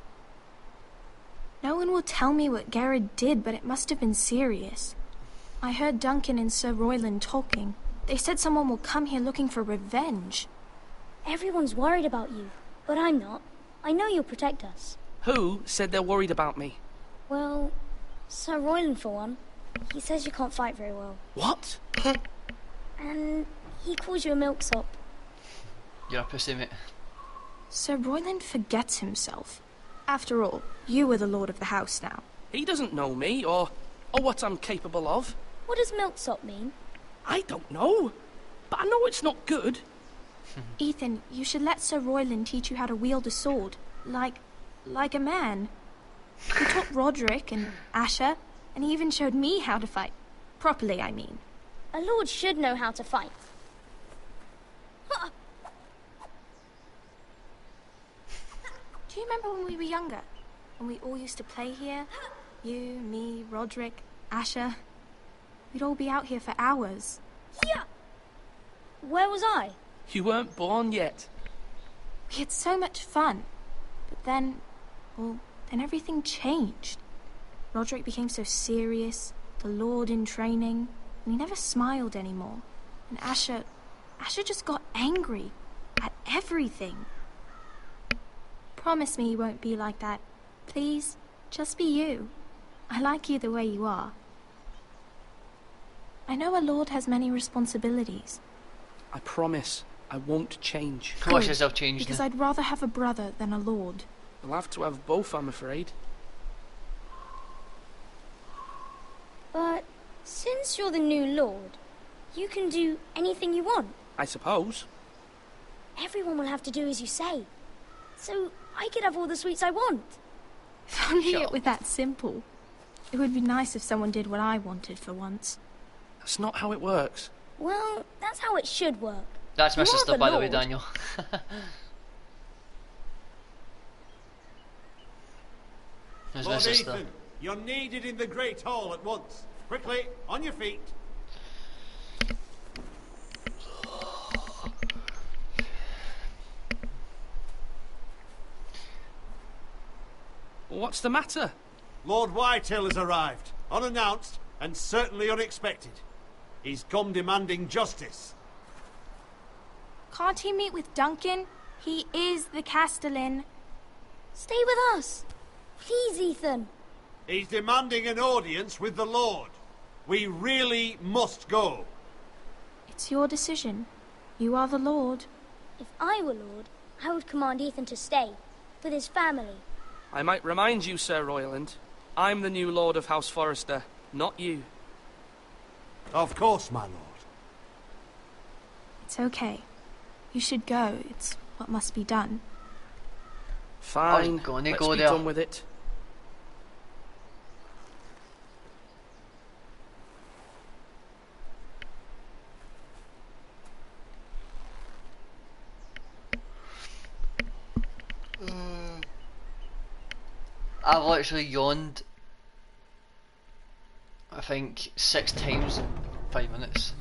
Speaker 15: No one will tell me what Garrett did, but it must have been serious. I heard Duncan and Sir Royland talking. They said someone will come here looking for revenge.
Speaker 12: Everyone's worried about you, but I'm not. I know you'll protect us.
Speaker 16: Who said they're worried about me?
Speaker 12: Well, Sir Royland for one. He says you can't fight very well.
Speaker 16: What?
Speaker 12: And he calls you a milksop.
Speaker 1: You're a pussy, mate.
Speaker 15: Sir Royland forgets himself. After all, you are the lord of the house now.
Speaker 16: He doesn't know me, or what I'm capable of.
Speaker 12: What does milksop mean?
Speaker 16: I don't know, but I know it's not good.
Speaker 15: Ethan, you should let Sir Royland teach you how to wield a sword. Like a man. He taught Roderick and Asher, and he even showed me how to fight. Properly, I mean.
Speaker 12: A lord should know how to fight.
Speaker 15: Do you remember when we were younger? When we all used to play here? You, me, Roderick, Asher. We'd all be out here for hours.
Speaker 12: Yeah. Where was I?
Speaker 16: You weren't born yet.
Speaker 15: We had so much fun. But then, then everything changed. Roderick became so serious, the Lord in training, and he never smiled anymore. And Asher just got angry at everything. Promise me you won't be like that. Please, just be you. I like you the way you are. I know a lord has many responsibilities.
Speaker 16: I promise I won't change.
Speaker 1: Watch yourself change.
Speaker 15: Because I'd rather have a brother than a lord.
Speaker 16: We'll have to have both, I'm afraid.
Speaker 12: But since you're the new lord, you can do anything you want.
Speaker 16: I suppose.
Speaker 12: Everyone will have to do as you say. So I could have all the sweets I want.
Speaker 15: If only it were that simple. It would be nice if someone did what I wanted for once.
Speaker 16: That's not how it works.
Speaker 12: Well, that's how it should work.
Speaker 1: That's my
Speaker 12: You're
Speaker 1: sister,
Speaker 12: the
Speaker 1: by the way,
Speaker 12: Lord.
Speaker 1: Daniel. There's my
Speaker 13: Lord
Speaker 1: sister.
Speaker 13: Ethan, you're needed in the Great Hall at once. Quickly, on your feet.
Speaker 16: What's the matter?
Speaker 13: Lord Whitehill has arrived, unannounced and certainly unexpected. He's come demanding justice.
Speaker 15: Can't he meet with Duncan? He is the Castellan.
Speaker 12: Stay with us. Please, Ethan.
Speaker 13: He's demanding an audience with the Lord. We really must go.
Speaker 15: It's your decision. You are the Lord.
Speaker 12: If I were Lord, I would command Ethan to stay, with his family.
Speaker 16: I might remind you, Sir Royland, I'm the new Lord of House Forrester, not you.
Speaker 13: Of course, my lord.
Speaker 15: It's okay. You should go. It's what must be done.
Speaker 16: Fine,
Speaker 1: Let's
Speaker 16: be
Speaker 1: there.
Speaker 16: done with it.
Speaker 1: I've literally yawned, I think, 6 times in 5 minutes.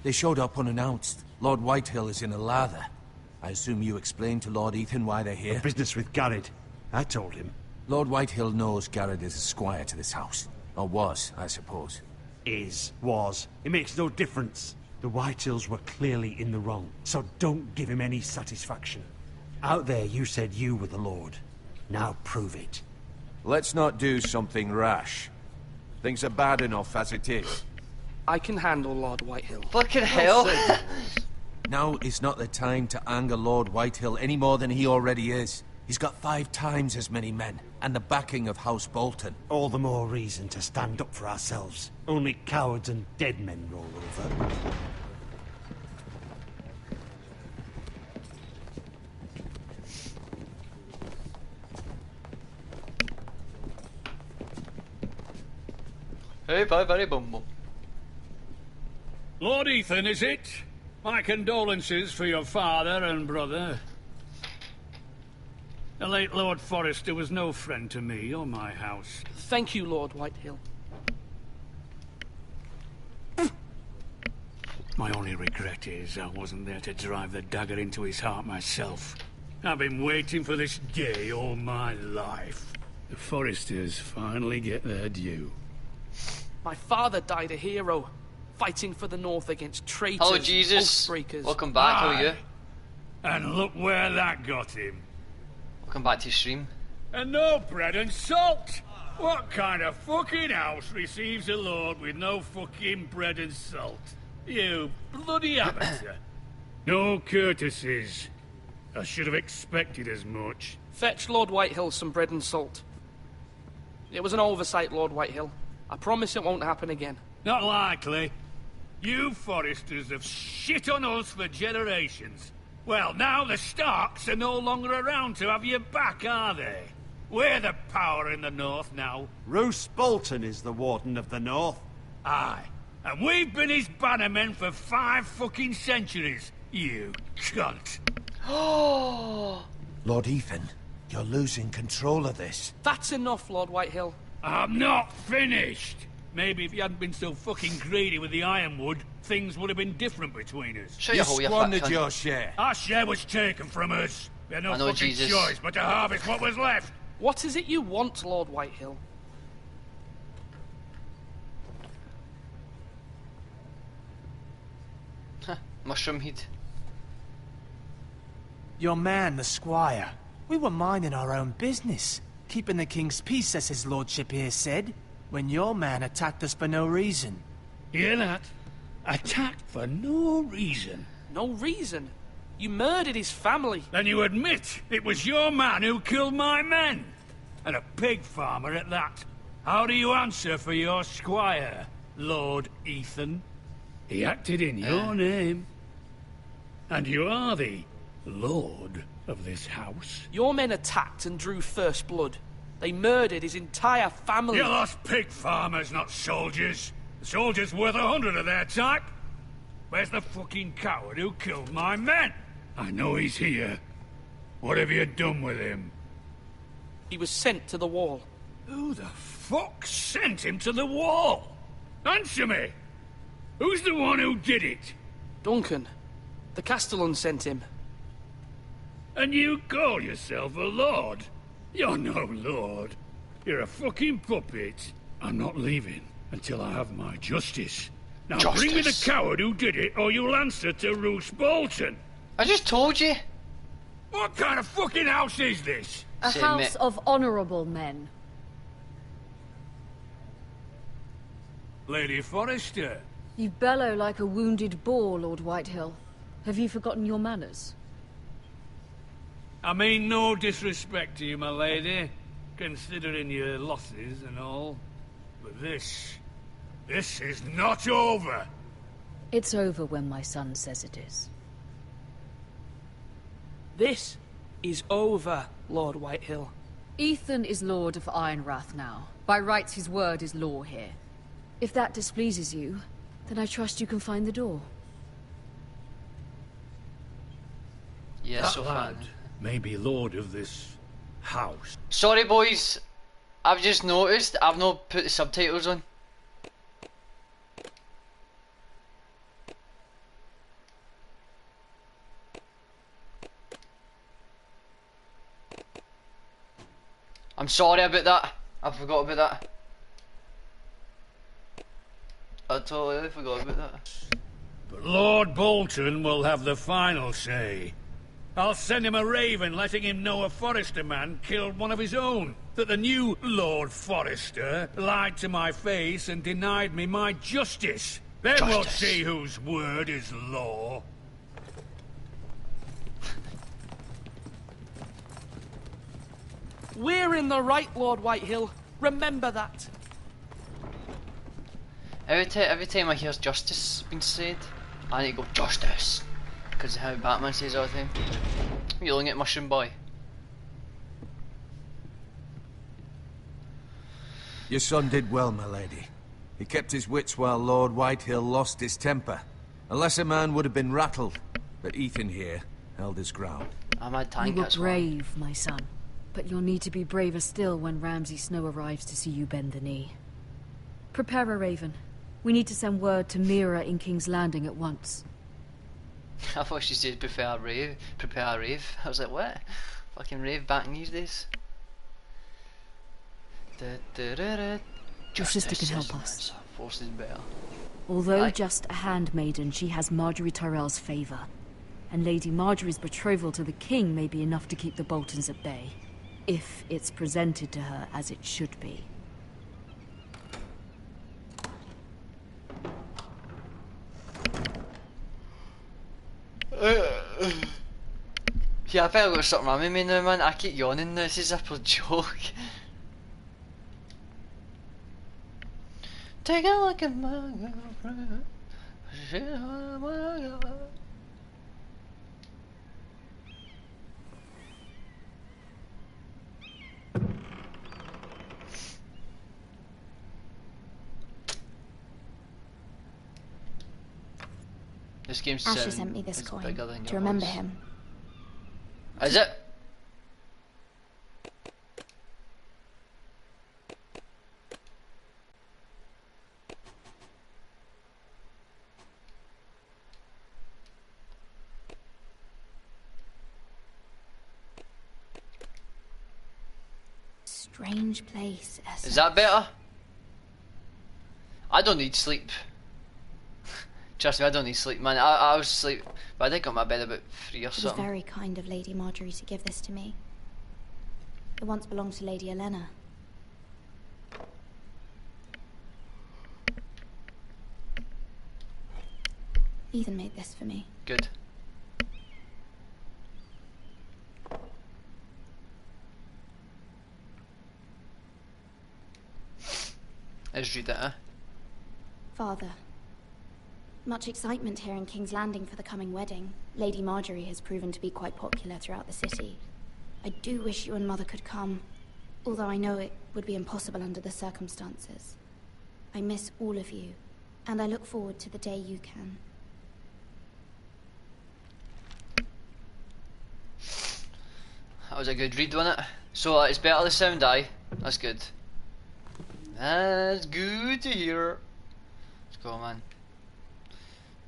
Speaker 7: They showed up unannounced. Lord Whitehill is in a lather. I assume you explained to Lord Ethan why they're here?
Speaker 13: A business with Garrett. I told him.
Speaker 7: Lord Whitehill knows Garrett is a squire to this house. Or was, I suppose.
Speaker 13: Was. It makes no difference. The Whitehills were clearly in the wrong, so don't give him any satisfaction. Out there you said you were the Lord. Now prove it.
Speaker 7: Let's not do something rash. Things are bad enough as it is.
Speaker 16: I can handle Lord Whitehill.
Speaker 1: Fucking hell!
Speaker 7: Now is not the time to anger Lord Whitehill any more than he already is. He's got 5 times as many men, and the backing of House Bolton.
Speaker 13: All the more reason to stand up for ourselves. Only cowards and dead men roll over.
Speaker 1: Hey, bye, bumble.
Speaker 3: Lord Ethan, is it? My condolences for your father and brother. The late Lord Forrester was no friend to me or my house.
Speaker 16: Thank you, Lord Whitehill.
Speaker 3: My only regret is I wasn't there to drive the dagger into his heart myself. I've been waiting for this day all my life. The Forresters finally get their due.
Speaker 16: My father died a hero, fighting for the North against traitors.
Speaker 1: Hello, Jesus.
Speaker 16: Oathbreakers.
Speaker 1: Welcome back. How are you?
Speaker 3: And look where that got him.
Speaker 1: Welcome back to your stream.
Speaker 3: And no bread and salt. What kind of fucking house receives a lord with no fucking bread and salt? You bloody amateur. No courtesies. I should have expected as much.
Speaker 16: Fetch Lord Whitehill some bread and salt. It was an oversight, Lord Whitehill. I promise it won't happen again.
Speaker 3: Not likely. You Forresters have shit on us for generations. Well, now the Starks are no longer around to have you back, are they? We're the power in the North now.
Speaker 13: Roose Bolton is the Warden of the North.
Speaker 3: Aye. And we've been his bannermen for 5 fucking centuries, you cunt.
Speaker 7: Lord Ethan, you're losing control of this.
Speaker 16: That's enough, Lord Whitehill.
Speaker 3: I'm not finished. Maybe if you hadn't been so fucking greedy with the ironwood, things would have been different between us.
Speaker 7: You squandered your share.
Speaker 3: Our share was taken from us. We had no fucking choice but to harvest what was left.
Speaker 16: What is it you want, Lord Whitehill?
Speaker 1: Mushroom heat.
Speaker 17: Your man, the squire. We were minding our own business. Keeping the king's peace, as his lordship here said. When your man attacked us for no reason.
Speaker 3: Hear that? Attacked for no reason.
Speaker 16: No reason? You murdered his family.
Speaker 3: Then you admit it was your man who killed my men. And a pig farmer at that. How do you answer for your squire, Lord Ethan? He acted in your name. And you are the lord of this house.
Speaker 16: Your men attacked and drew first blood. They murdered his entire family.
Speaker 3: You lost pig farmers, not soldiers. The soldiers worth 100 of their type. Where's the fucking coward who killed my men? I know he's here. What have you done with him?
Speaker 16: He was sent to the wall.
Speaker 3: Who the fuck sent him to the wall? Answer me! Who's the one who did it?
Speaker 16: Duncan. The Castellan sent him.
Speaker 3: And you call yourself a lord? You're no lord. You're a fucking puppet. I'm not leaving until I have my justice. Now bring me the coward who did it, or you'll answer to Roose Bolton.
Speaker 1: I just told you.
Speaker 3: What kind of fucking house is this?
Speaker 11: A house of honourable men.
Speaker 3: Lady Forrester.
Speaker 11: You bellow like a wounded boar, Lord Whitehill. Have you forgotten your manners?
Speaker 3: I mean no disrespect to you, my lady, considering your losses and all. But this is not over.
Speaker 11: It's over when my son says it is.
Speaker 16: This is over, Lord Whitehill.
Speaker 11: Ethan is Lord of Ironrath now. By rights, his word is law here. If that displeases you, then I trust you can find the door.
Speaker 1: Yeah,
Speaker 3: that
Speaker 1: so
Speaker 3: lad
Speaker 1: fun.
Speaker 3: may be lord of this house.
Speaker 1: Sorry boys, I've just noticed I've not put the subtitles on. I'm sorry about that. I forgot about that. I totally forgot about that.
Speaker 3: But Lord Bolton will have the final say. I'll send him a raven letting him know a Forrester man killed one of his own. That the new Lord Forrester lied to my face and denied me my justice. Then we'll see whose word is law.
Speaker 16: We're in the right, Lord Whitehill. Remember that.
Speaker 1: Every time I hear justice being said, I need to go justice, because of how Batman says all the time. You looking at Mushroom Boy?
Speaker 7: Your son did well, my lady. He kept his wits while Lord Whitehill lost his temper. A lesser man would have been rattled, but Ethan here held his ground.
Speaker 1: I'm a tank,
Speaker 11: You were
Speaker 1: that's why.
Speaker 11: brave, my son. But you'll need to be braver still when Ramsay Snow arrives to see you bend the knee. Prepare a raven. We need to send word to Mira in King's Landing at once.
Speaker 1: I thought she said prepare a rave. Prepare a rave. I was like, what? Fucking rave back in these days.
Speaker 11: Your sister can help us.
Speaker 1: Force is better.
Speaker 11: Although just a handmaiden, she has Marjorie Tyrell's favour. And Lady Marjorie's betrothal to the king may be enough to keep the Boltons at bay. If it's presented to her as it should be.
Speaker 1: Yeah, I think I've got something wrong with me now, man. I keep yawning now. This is a real joke. Take a look at my girlfriend. She's my girl. This game's
Speaker 15: Asher sent me this coin to remember him.
Speaker 1: Is it?
Speaker 15: Strange place, Essex.
Speaker 1: Is that better? I don't need sleep. Trust me, I don't need sleep, man. I was asleep, but I did go to my bed about 3 or
Speaker 15: It was
Speaker 1: something.
Speaker 15: very kind of Lady Marjorie to give this to me. It once belonged to Lady Elena. Ethan made this for me.
Speaker 1: Good. Let's read that, huh?
Speaker 15: Father, much excitement here in King's Landing for the coming wedding. Lady Marjorie has proven to be quite popular throughout the city. I do wish you and Mother could come, although I know it would be impossible under the circumstances. I miss all of you, and I look forward to the day you can.
Speaker 1: That was a good read, wasn't it? So it's better the sound, aye? That's good. That's good to hear. Let's go, man.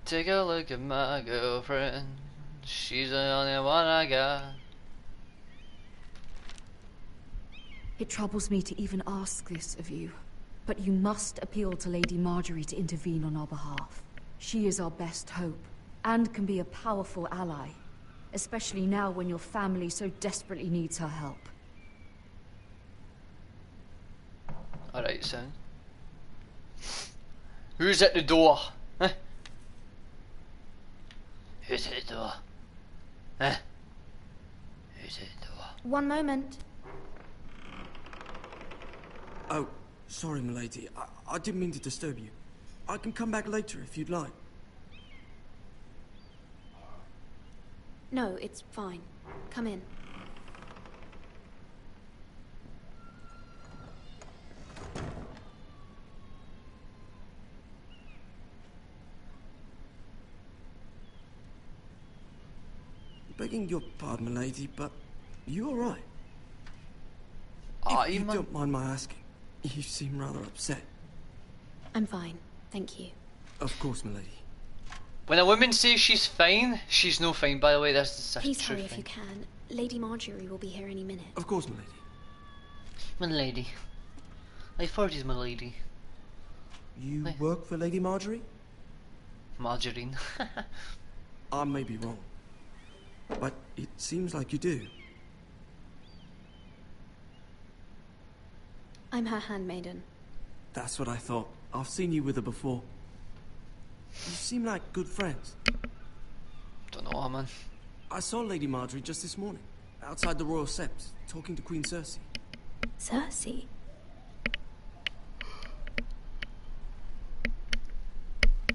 Speaker 1: Take a look at my girlfriend. She's the only one I got.
Speaker 11: It troubles me to even ask this of you, but you must appeal to Lady Marjorie to intervene on our behalf. She is our best hope, and can be a powerful ally, especially now when your family so desperately needs her help.
Speaker 1: Alright, son. Who's at the door? Huh? Who's at the door? Huh? Who's at the door?
Speaker 15: One moment.
Speaker 18: Oh, sorry, milady. I didn't mean to disturb you. I can come back later if you'd like.
Speaker 15: No, it's fine. Come in.
Speaker 18: Begging your pardon, milady, but you alright? If you
Speaker 1: man.
Speaker 18: don't mind my asking, you seem rather upset.
Speaker 19: I'm fine, thank you.
Speaker 18: Of course, milady.
Speaker 1: When a woman says she's fine, she's no fine, by the way. That's a
Speaker 19: Please
Speaker 1: true
Speaker 19: hurry if
Speaker 1: thing.
Speaker 19: you can. Lady Marjorie will be here any minute.
Speaker 18: Of course, milady.
Speaker 1: My lady. I've heard he's my lady.
Speaker 18: You work for Lady Marjorie?
Speaker 1: Margarine.
Speaker 18: I may be wrong, but it seems like you do.
Speaker 19: I'm her handmaiden.
Speaker 18: That's what I thought. I've seen you with her before. You seem like good friends.
Speaker 1: Don't know, man.
Speaker 18: I saw Lady Marjorie just this morning, outside the Royal Sept, talking to Queen Cersei.
Speaker 19: Cersei?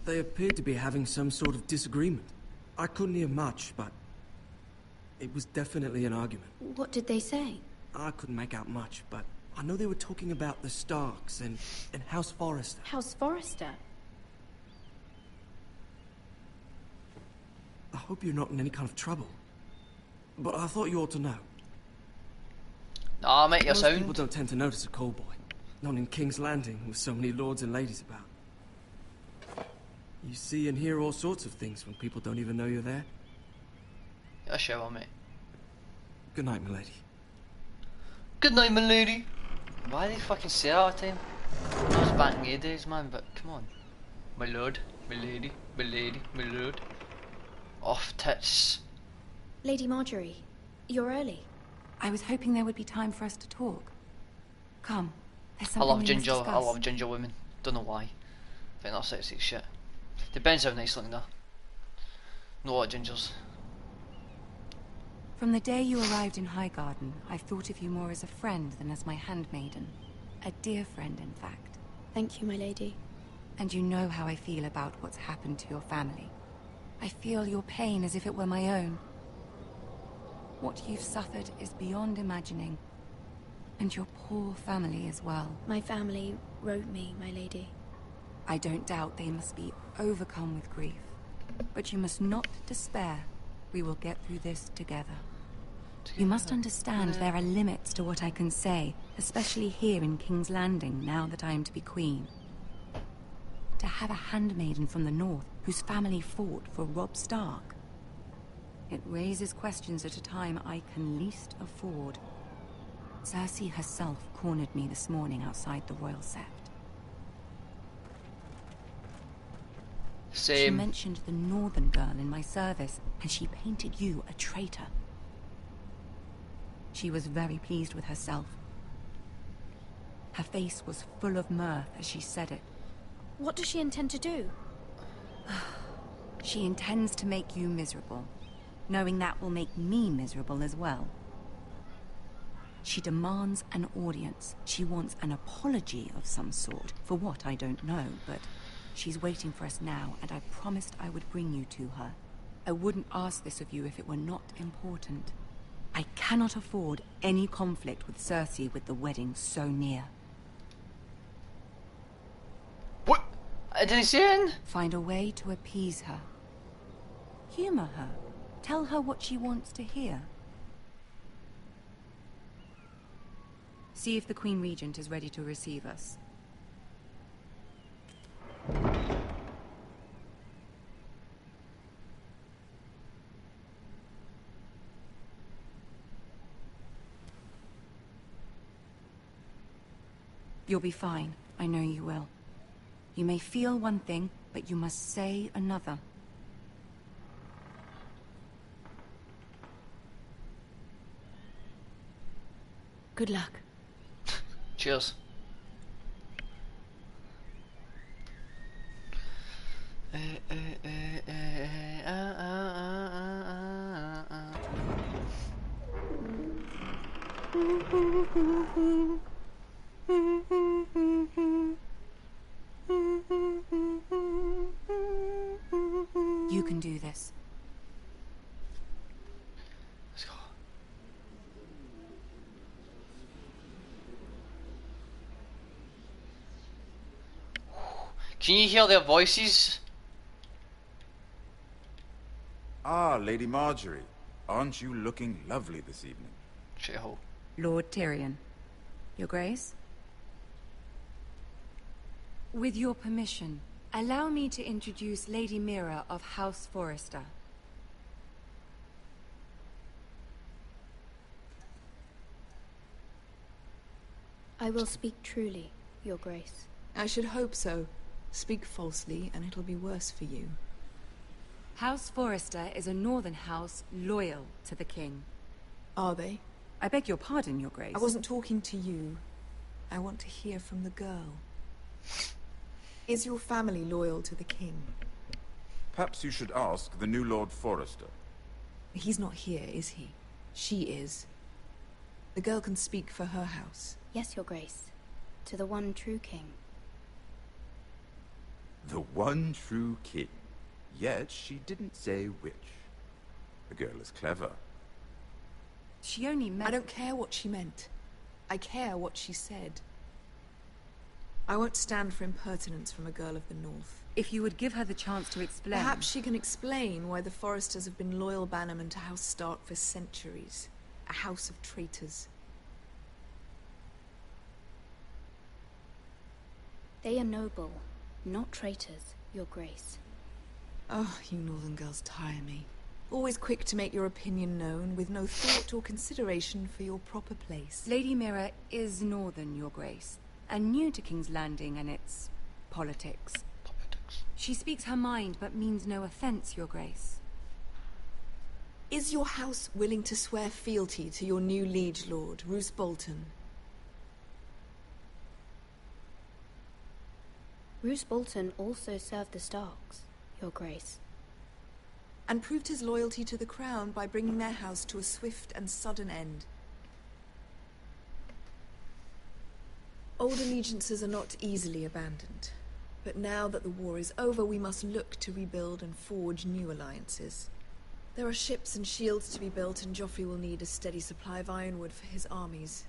Speaker 18: They appeared to be having some sort of disagreement. I couldn't hear much, but it was definitely an argument.
Speaker 19: What did they say?
Speaker 18: I couldn't make out much, but I know they were talking about the Starks and House Forrester.
Speaker 19: House Forrester?
Speaker 18: I hope you're not in any kind of trouble. But I thought you ought to know.
Speaker 1: Nah, mate, you're
Speaker 18: Most
Speaker 1: sound.
Speaker 18: people don't tend to notice a call boy. Not in King's Landing, with so many lords and ladies about. You see and hear all sorts of things when people don't even know you're there.
Speaker 1: Yeah, sure, mate.
Speaker 18: Good night, milady.
Speaker 1: Good night, my lady. Why do they fucking say that all the time? I was back in the days, man, but come on. My lord, my lady, my lady, my lord. Off tits.
Speaker 19: Lady Marjorie, you're early.
Speaker 20: I was hoping there would be time for us to talk. Come, there's
Speaker 1: I
Speaker 20: something
Speaker 1: love
Speaker 20: we
Speaker 1: ginger.
Speaker 20: must
Speaker 1: I
Speaker 20: discuss.
Speaker 1: love ginger women. Don't know why. I think that's sexy as shit. Depends how nice looking though. Know a lot of gingers.
Speaker 20: From the day you arrived in Highgarden, I've thought of you more as a friend than as my handmaiden. A dear friend, in fact.
Speaker 19: Thank you, my lady.
Speaker 20: And you know how I feel about what's happened to your family. I feel your pain as if it were my own. What you've suffered is beyond imagining. And your poor family as well.
Speaker 19: My family wrote me, my lady.
Speaker 20: I don't doubt they must be overcome with grief. But you must not despair. We will get through this together. You must understand there are limits to what I can say, especially here in King's Landing, now that I am to be queen. To have a handmaiden from the north whose family fought for Robb Stark. It raises questions at a time I can least afford. Cersei herself cornered me this morning outside the Royal Sept.
Speaker 1: Same.
Speaker 20: She mentioned the northern girl in my service, and she painted you a traitor. She was very pleased with herself. Her face was full of mirth as she said it.
Speaker 19: What does she intend to do?
Speaker 20: She intends to make you miserable, knowing that will make me miserable as well. She demands an audience. She wants an apology of some sort. For what, I don't know, but she's waiting for us now, and I promised I would bring you to her. I wouldn't ask this of you if it were not important. I cannot afford any conflict with Cersei with the wedding so near.
Speaker 1: What? I didn't see it.
Speaker 20: Find a way to appease her. Humor her. Tell her what she wants to hear. See if the Queen Regent is ready to receive us. You'll be fine. I know you will. You may feel one thing, but you must say another.
Speaker 19: Good luck.
Speaker 1: Cheers.
Speaker 20: You can do this.
Speaker 1: Let's go. Can you hear their voices?
Speaker 21: Ah, Lady Marjorie. Aren't you looking lovely this evening?
Speaker 1: Shithole.
Speaker 20: Lord Tyrion. Your Grace? With your permission, allow me to introduce Lady Mira of House Forrester.
Speaker 19: I will speak truly, Your Grace.
Speaker 22: I should hope so. Speak falsely, and it'll be worse for you.
Speaker 20: House Forrester is a northern house loyal to the king.
Speaker 22: Are they?
Speaker 20: I beg your pardon, Your Grace.
Speaker 22: I wasn't talking to you. I want to hear from the girl. Is your family loyal to the king?
Speaker 21: Perhaps you should ask the new Lord Forrester.
Speaker 22: He's not here, is he? She is. The girl can speak for her house.
Speaker 19: Yes, Your Grace. To the one true king.
Speaker 21: The one true king. Yet she didn't say which. The girl is clever.
Speaker 20: She only meant...
Speaker 22: I don't care what she meant. I care what she said. I won't stand for impertinence from a girl of the North.
Speaker 20: If you would give her the chance to explain...
Speaker 22: Perhaps she can explain why the Forresters have been loyal bannermen to House Stark for centuries. A house of traitors.
Speaker 19: They are noble, not traitors, Your Grace.
Speaker 22: Oh, you northern girls tire me. Always quick to make your opinion known, with no thought or consideration for your proper place.
Speaker 20: Lady Mira is northern, Your Grace, and new to King's Landing and its politics. She speaks her mind, but means no offense, Your Grace.
Speaker 22: Is your house willing to swear fealty to your new liege lord, Roose Bolton?
Speaker 19: Roose Bolton also served the Starks, Your Grace.
Speaker 22: And proved his loyalty to the crown by bringing their house to a swift and sudden end. Old allegiances are not easily abandoned. But now that the war is over, we must look to rebuild and forge new alliances. There are ships and shields to be built, and Joffrey will need a steady supply of ironwood for his armies.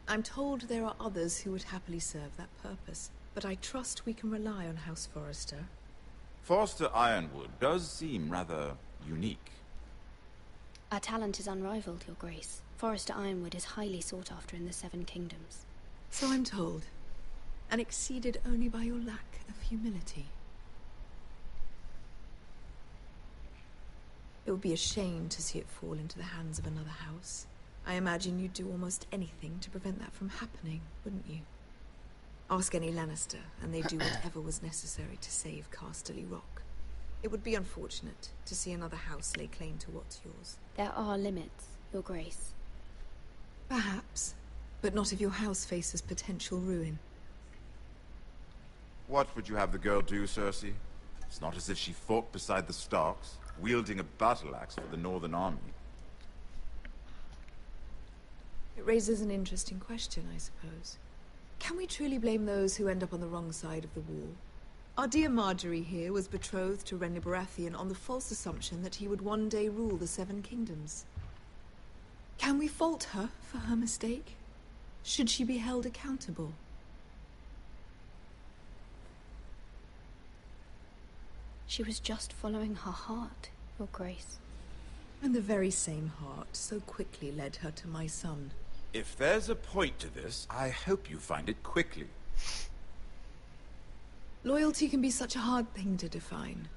Speaker 22: I'm told there are others who would happily serve that purpose, but I trust we can rely on House Forrester.
Speaker 21: Forrester Ironwood does seem rather unique.
Speaker 19: Our talent is unrivaled, Your Grace. Forrester Ironwood is highly sought after in the Seven Kingdoms.
Speaker 22: So I'm told. And exceeded only by your lack of humility. It would be a shame to see it fall into the hands of another house. I imagine you'd do almost anything to prevent that from happening, wouldn't you? Ask any Lannister, and they'd do whatever was necessary to save Casterly Rock. It would be unfortunate to see another house lay claim to what's yours.
Speaker 19: There are limits, Your Grace.
Speaker 22: Perhaps, but not if your house faces potential ruin.
Speaker 21: What would you have the girl do, Cersei? It's not as if she fought beside the Starks, wielding a battle axe for the Northern Army.
Speaker 22: It raises an interesting question, I suppose. Can we truly blame those who end up on the wrong side of the wall? Our dear Marjorie here was betrothed to Renly Baratheon on the false assumption that he would one day rule the Seven Kingdoms. Can we fault her for her mistake? Should she be held accountable?
Speaker 19: She was just following her heart, Your Grace.
Speaker 22: And the very same heart so quickly led her to my son.
Speaker 21: If there's a point to this, I hope you find it quickly.
Speaker 22: Loyalty can be such a hard thing to define.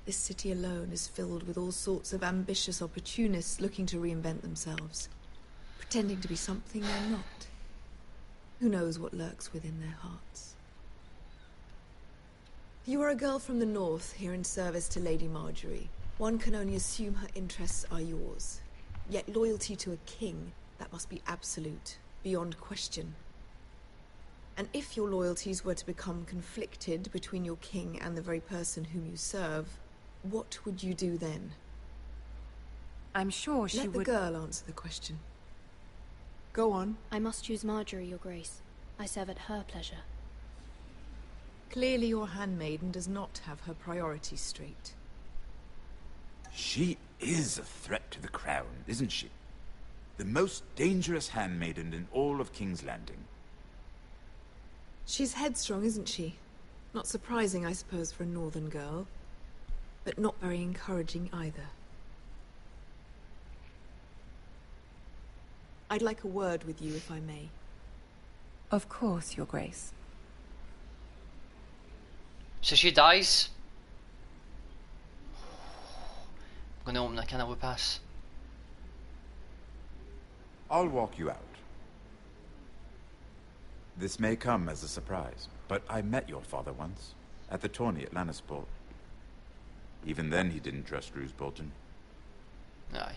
Speaker 22: This city alone is filled with all sorts of ambitious opportunists looking to reinvent themselves, pretending to be something they're not. Who knows what lurks within their hearts? You are a girl from the north, here in service to Lady Marjorie. One can only assume her interests are yours. Yet loyalty to a king, that must be absolute, beyond question. And if your loyalties were to become conflicted between your king and the very person whom you serve, what would you do then?
Speaker 20: I'm sure she
Speaker 22: would...
Speaker 20: would...
Speaker 22: Let the girl answer the question. Go on.
Speaker 19: I must choose Marjorie, Your Grace. I serve at her pleasure.
Speaker 22: Clearly your handmaiden does not have her priorities straight.
Speaker 21: She is a threat to the crown, isn't she? The most dangerous handmaiden in all of King's Landing.
Speaker 22: She's headstrong, isn't she? Not surprising, I suppose, for a northern girl. But not very encouraging either. I'd like a word with you, if I may.
Speaker 20: Of course, Your Grace.
Speaker 1: So she dies. I'm gonna open a can of pass.
Speaker 21: I'll walk you out. This may come as a surprise, but I met your father once, at the tourney at Lannisport. Even then he didn't trust Roose Bolton.
Speaker 1: Aye.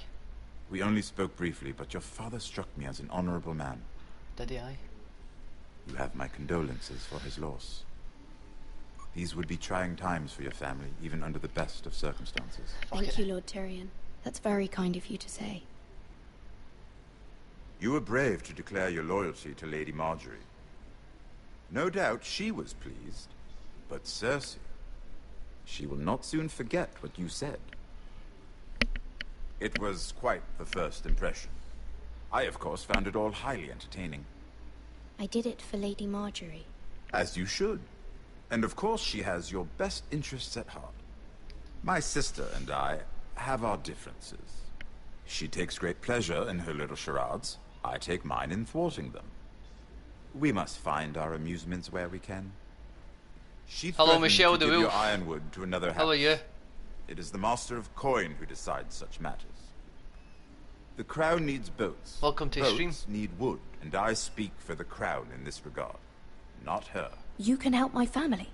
Speaker 21: We only spoke briefly, but your father struck me as an honorable man.
Speaker 1: Did he, aye?
Speaker 21: You have my condolences for his loss. These would be trying times for your family, even under the best of circumstances.
Speaker 19: Thank you, Lord Tyrion. That's very kind of you to say.
Speaker 21: You were brave to declare your loyalty to Lady Margaery. No doubt she was pleased, but Cersei, she will not soon forget what you said. It was quite the first impression. I, of course, found it all highly entertaining.
Speaker 19: I did it for Lady Margaery.
Speaker 21: As you should. And of course she has your best interests at heart. My sister and I have our differences. She takes great pleasure in her little charades. I take mine in thwarting them. We must find our amusements where we can. She
Speaker 1: Hello, Michelle
Speaker 21: to
Speaker 1: the
Speaker 21: give your
Speaker 1: Wolf.
Speaker 21: ironwood to another house.
Speaker 1: How are you?
Speaker 21: It is the Master of Coin who decides such matters. The Crown needs boats.
Speaker 1: Welcome to
Speaker 21: boats
Speaker 1: stream.
Speaker 21: need wood, and I speak for the Crown in this regard, not her.
Speaker 19: You can help my family.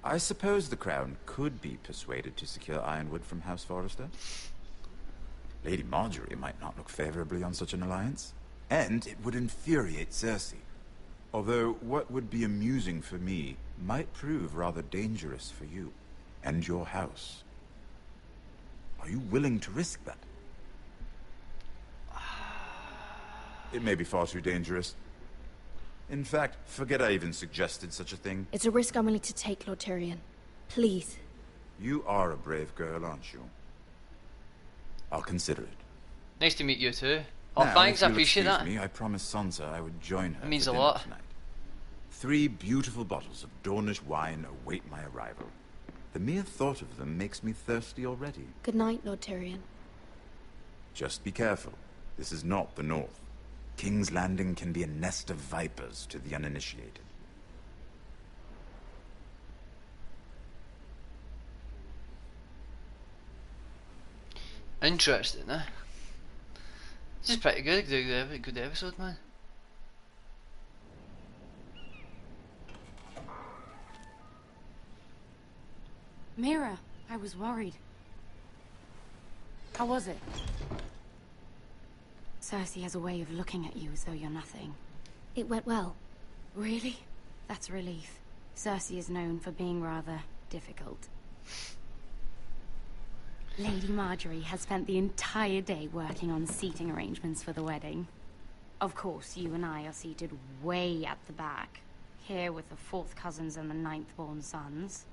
Speaker 21: I suppose the Crown could be persuaded to secure ironwood from House Forrester. Lady Margaery might not look favorably on such an alliance, and it would infuriate Cersei. Although what would be amusing for me might prove rather dangerous for you and your house. Are you willing to risk that? It may be far too dangerous. In fact, forget I even suggested such a thing.
Speaker 19: It's a risk I'm willing to take, Lord Tyrion. Please.
Speaker 21: You are a brave girl, aren't you? I'll consider it.
Speaker 1: Nice to meet you too. Oh,
Speaker 21: Now,
Speaker 1: thanks,
Speaker 21: if
Speaker 1: I
Speaker 21: you'll
Speaker 1: appreciate
Speaker 21: excuse
Speaker 1: that.
Speaker 21: me, I promised Sansa I would join her.
Speaker 1: It means
Speaker 21: for
Speaker 1: a
Speaker 21: dinner
Speaker 1: lot.
Speaker 21: Tonight. 3 beautiful bottles of Dornish wine await my arrival. The mere thought of them makes me thirsty already.
Speaker 19: Good night, Lord Tyrion.
Speaker 21: Just be careful. This is not the North. King's Landing can be a nest of vipers to the uninitiated.
Speaker 1: Interesting, eh? This is pretty good. Good episode, man.
Speaker 20: Mira, I was worried. How was it? Cersei has a way of looking at you as though you're nothing.
Speaker 19: It went well.
Speaker 20: Really? That's a relief. Cersei is known for being rather difficult. Lady Margaery has spent the entire day working on seating arrangements for the wedding. Of course, you and I are seated way at the back, here with the 4th cousins and the 9th-born sons.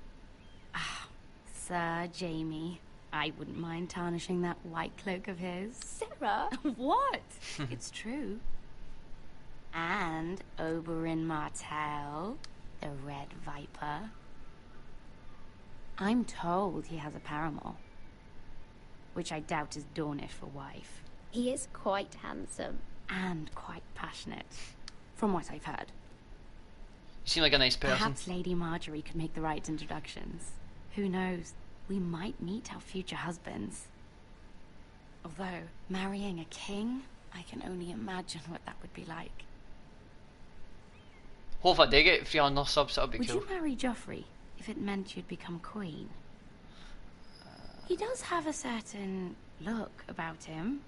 Speaker 20: Ah, Sir Jaime. I wouldn't mind tarnishing that white cloak of his.
Speaker 19: Sarah?
Speaker 20: What? It's true. And Oberyn Martell, the Red Viper. I'm told he has a paramour, which I doubt is Dornish for wife.
Speaker 19: He is quite handsome.
Speaker 20: And quite passionate, from what I've heard.
Speaker 1: You seem like a nice person.
Speaker 20: Perhaps Lady Margaery could make the right introductions. Who knows? We might meet our future husbands. Although, marrying a king, I can only imagine what that would be like.
Speaker 1: Hope I dig it. 300 subs, that'll be
Speaker 20: Would
Speaker 1: cool.
Speaker 20: you marry Joffrey if it meant you'd become queen? He does have a certain look about him,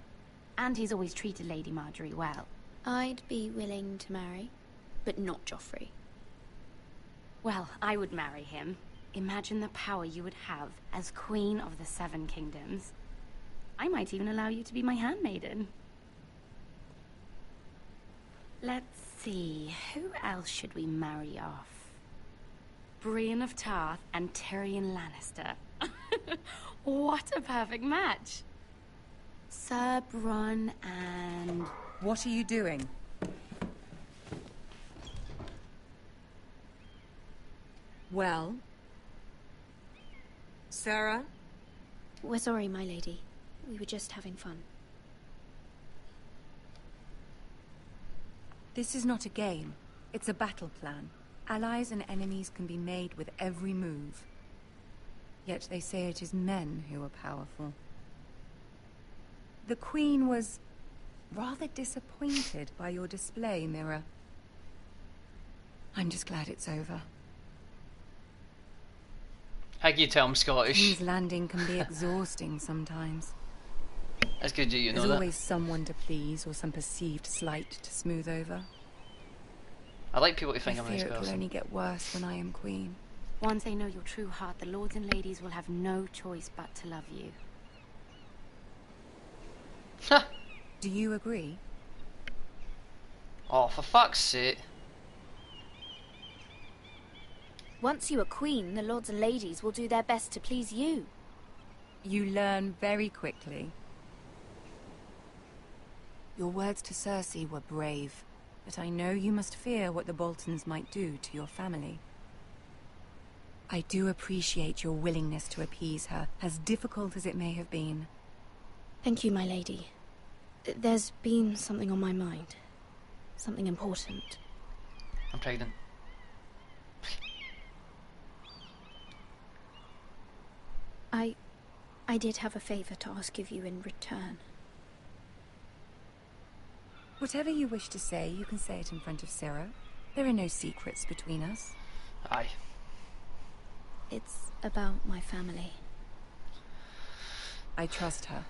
Speaker 20: and he's always treated Lady Margaery well.
Speaker 19: I'd be willing to marry, but not Joffrey.
Speaker 20: Well, I would marry him. Imagine the power you would have as Queen of the 7 Kingdoms. I might even allow you to be my handmaiden. Let's see, who else should we marry off? Brienne of Tarth and Tyrion Lannister. What a perfect match! Sir Bronn and...
Speaker 2: What are you doing? Well? Sarah?
Speaker 19: We're sorry, my lady. We were just having fun.
Speaker 20: This is not a game. It's a battle plan. Allies and enemies can be made with every move. Yet they say it is men who are powerful. The Queen was rather disappointed by your display, Mira. I'm just glad it's over.
Speaker 1: How can you tell I'm Scottish?
Speaker 20: King's Landing can be exhausting sometimes.
Speaker 1: That's good, you know
Speaker 20: There's
Speaker 1: that.
Speaker 20: always someone to please or some perceived slight to smooth over.
Speaker 1: I like people to think
Speaker 20: I
Speaker 1: I'm a nice
Speaker 20: fear it will
Speaker 1: person.
Speaker 20: only get worse when I am queen.
Speaker 19: Once they know your true heart, the lords and ladies will have no choice but to love you.
Speaker 20: Do you agree?
Speaker 1: Oh, for fuck's sake.
Speaker 19: Once you are queen, the lords and ladies will do their best to please you.
Speaker 20: You learn very quickly. Your words to Cersei were brave, but I know you must fear what the Boltons might do to your family. I do appreciate your willingness to appease her, as difficult as it may have been.
Speaker 19: Thank you, my lady. There's been something on my mind. Something important.
Speaker 1: I'm pregnant.
Speaker 19: I did have a favor to ask of you in return.
Speaker 20: Whatever you wish to say, you can say it in front of Sarah. There are no secrets between us.
Speaker 1: Aye.
Speaker 19: It's about my family.
Speaker 20: I trust her.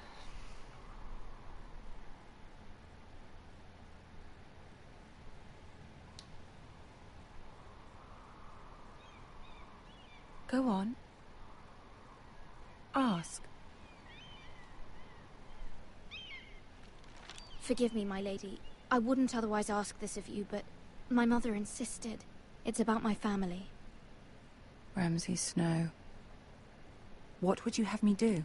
Speaker 20: Go on. Ask.
Speaker 19: Forgive me, my lady. I wouldn't otherwise ask this of you, but my mother insisted. It's about my family.
Speaker 20: Ramsay Snow. What would you have me do?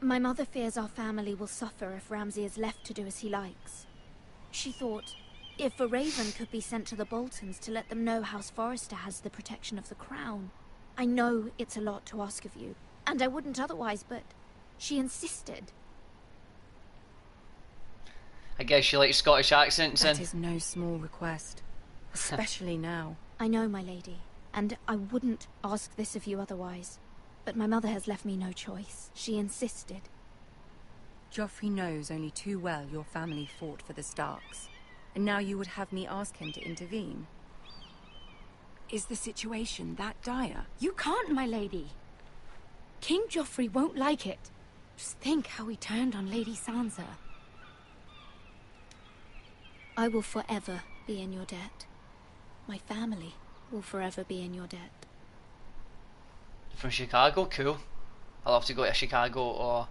Speaker 19: My mother fears our family will suffer if Ramsay is left to do as he likes. She thought, if a raven could be sent to the Boltons to let them know House Forrester has the protection of the crown. I know it's a lot to ask of you, and I wouldn't otherwise, but she insisted.
Speaker 1: I guess you like Scottish accents then?
Speaker 20: That is no small request, especially now.
Speaker 19: I know, my lady, and I wouldn't ask this of you otherwise. But my mother has left me no choice. She insisted.
Speaker 20: Joffrey knows only too well your family fought for the Starks, and now you would have me ask him to intervene. Is the situation that dire?
Speaker 19: You can't, my lady. King Joffrey won't like it. Just think how he turned on Lady Sansa. I will forever be in your debt. My family will forever be in your debt.
Speaker 1: From Chicago? Cool. I'll have to go to Chicago or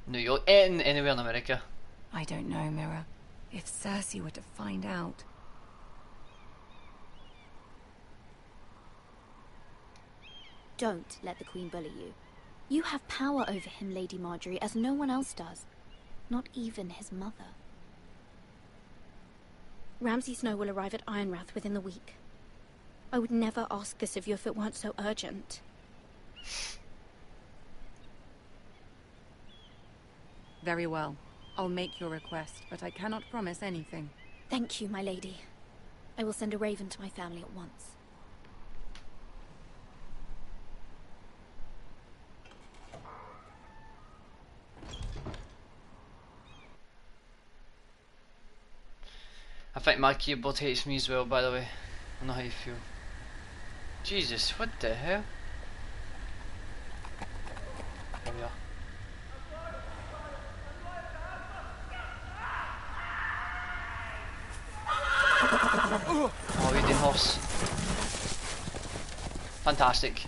Speaker 1: New York, anywhere in America.
Speaker 20: I don't know, Mira. If Cersei were to find out...
Speaker 19: Don't let the Queen bully you. You have power over him, Lady Marjorie, as no one else does. Not even his mother. Ramsay Snow will arrive at Ironrath within the week. I would never ask this of you if it weren't so urgent.
Speaker 20: Very well. I'll make your request, but I cannot promise anything.
Speaker 19: Thank you, my lady. I will send a raven to my family at once.
Speaker 1: I think my keyboard hates me as well, by the way. I don't know how you feel. Jesus, what the hell? There we are. Oh, we did horse. Fantastic.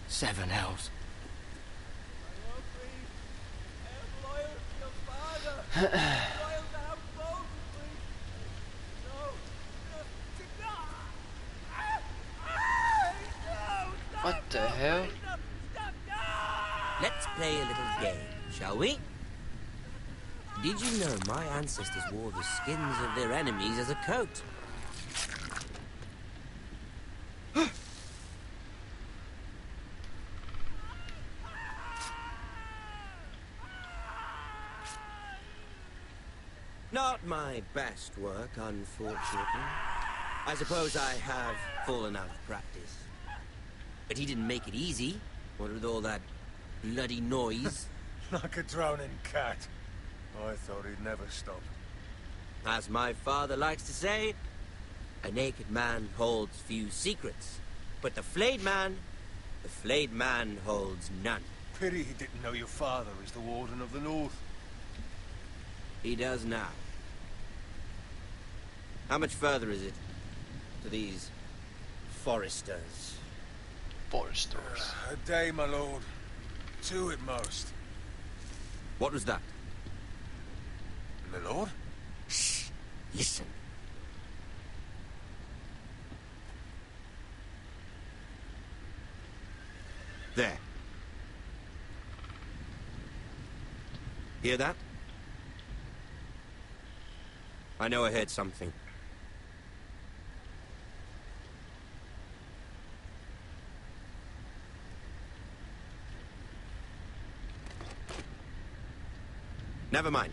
Speaker 17: 7 elves.
Speaker 1: What the hell?
Speaker 4: Let's play a little game, shall we? Did you know my ancestors wore the skins of their enemies as a coat? Not Not my best work, unfortunately. I suppose I have fallen out of practice. But he didn't make it easy, what with all that bloody noise.
Speaker 7: Like a drowning cat. I thought he'd never stop.
Speaker 4: As my father likes to say, a naked man holds few secrets. But the flayed man holds none.
Speaker 7: Pity he didn't know your father is the Warden of the North.
Speaker 4: He does now. How much further is it to these Foresters?
Speaker 1: Foresters.
Speaker 7: A day, my lord. 2 at most.
Speaker 4: What was that?
Speaker 7: My lord?
Speaker 4: Shh! Listen. There. Hear that? I know I heard something. Never mind.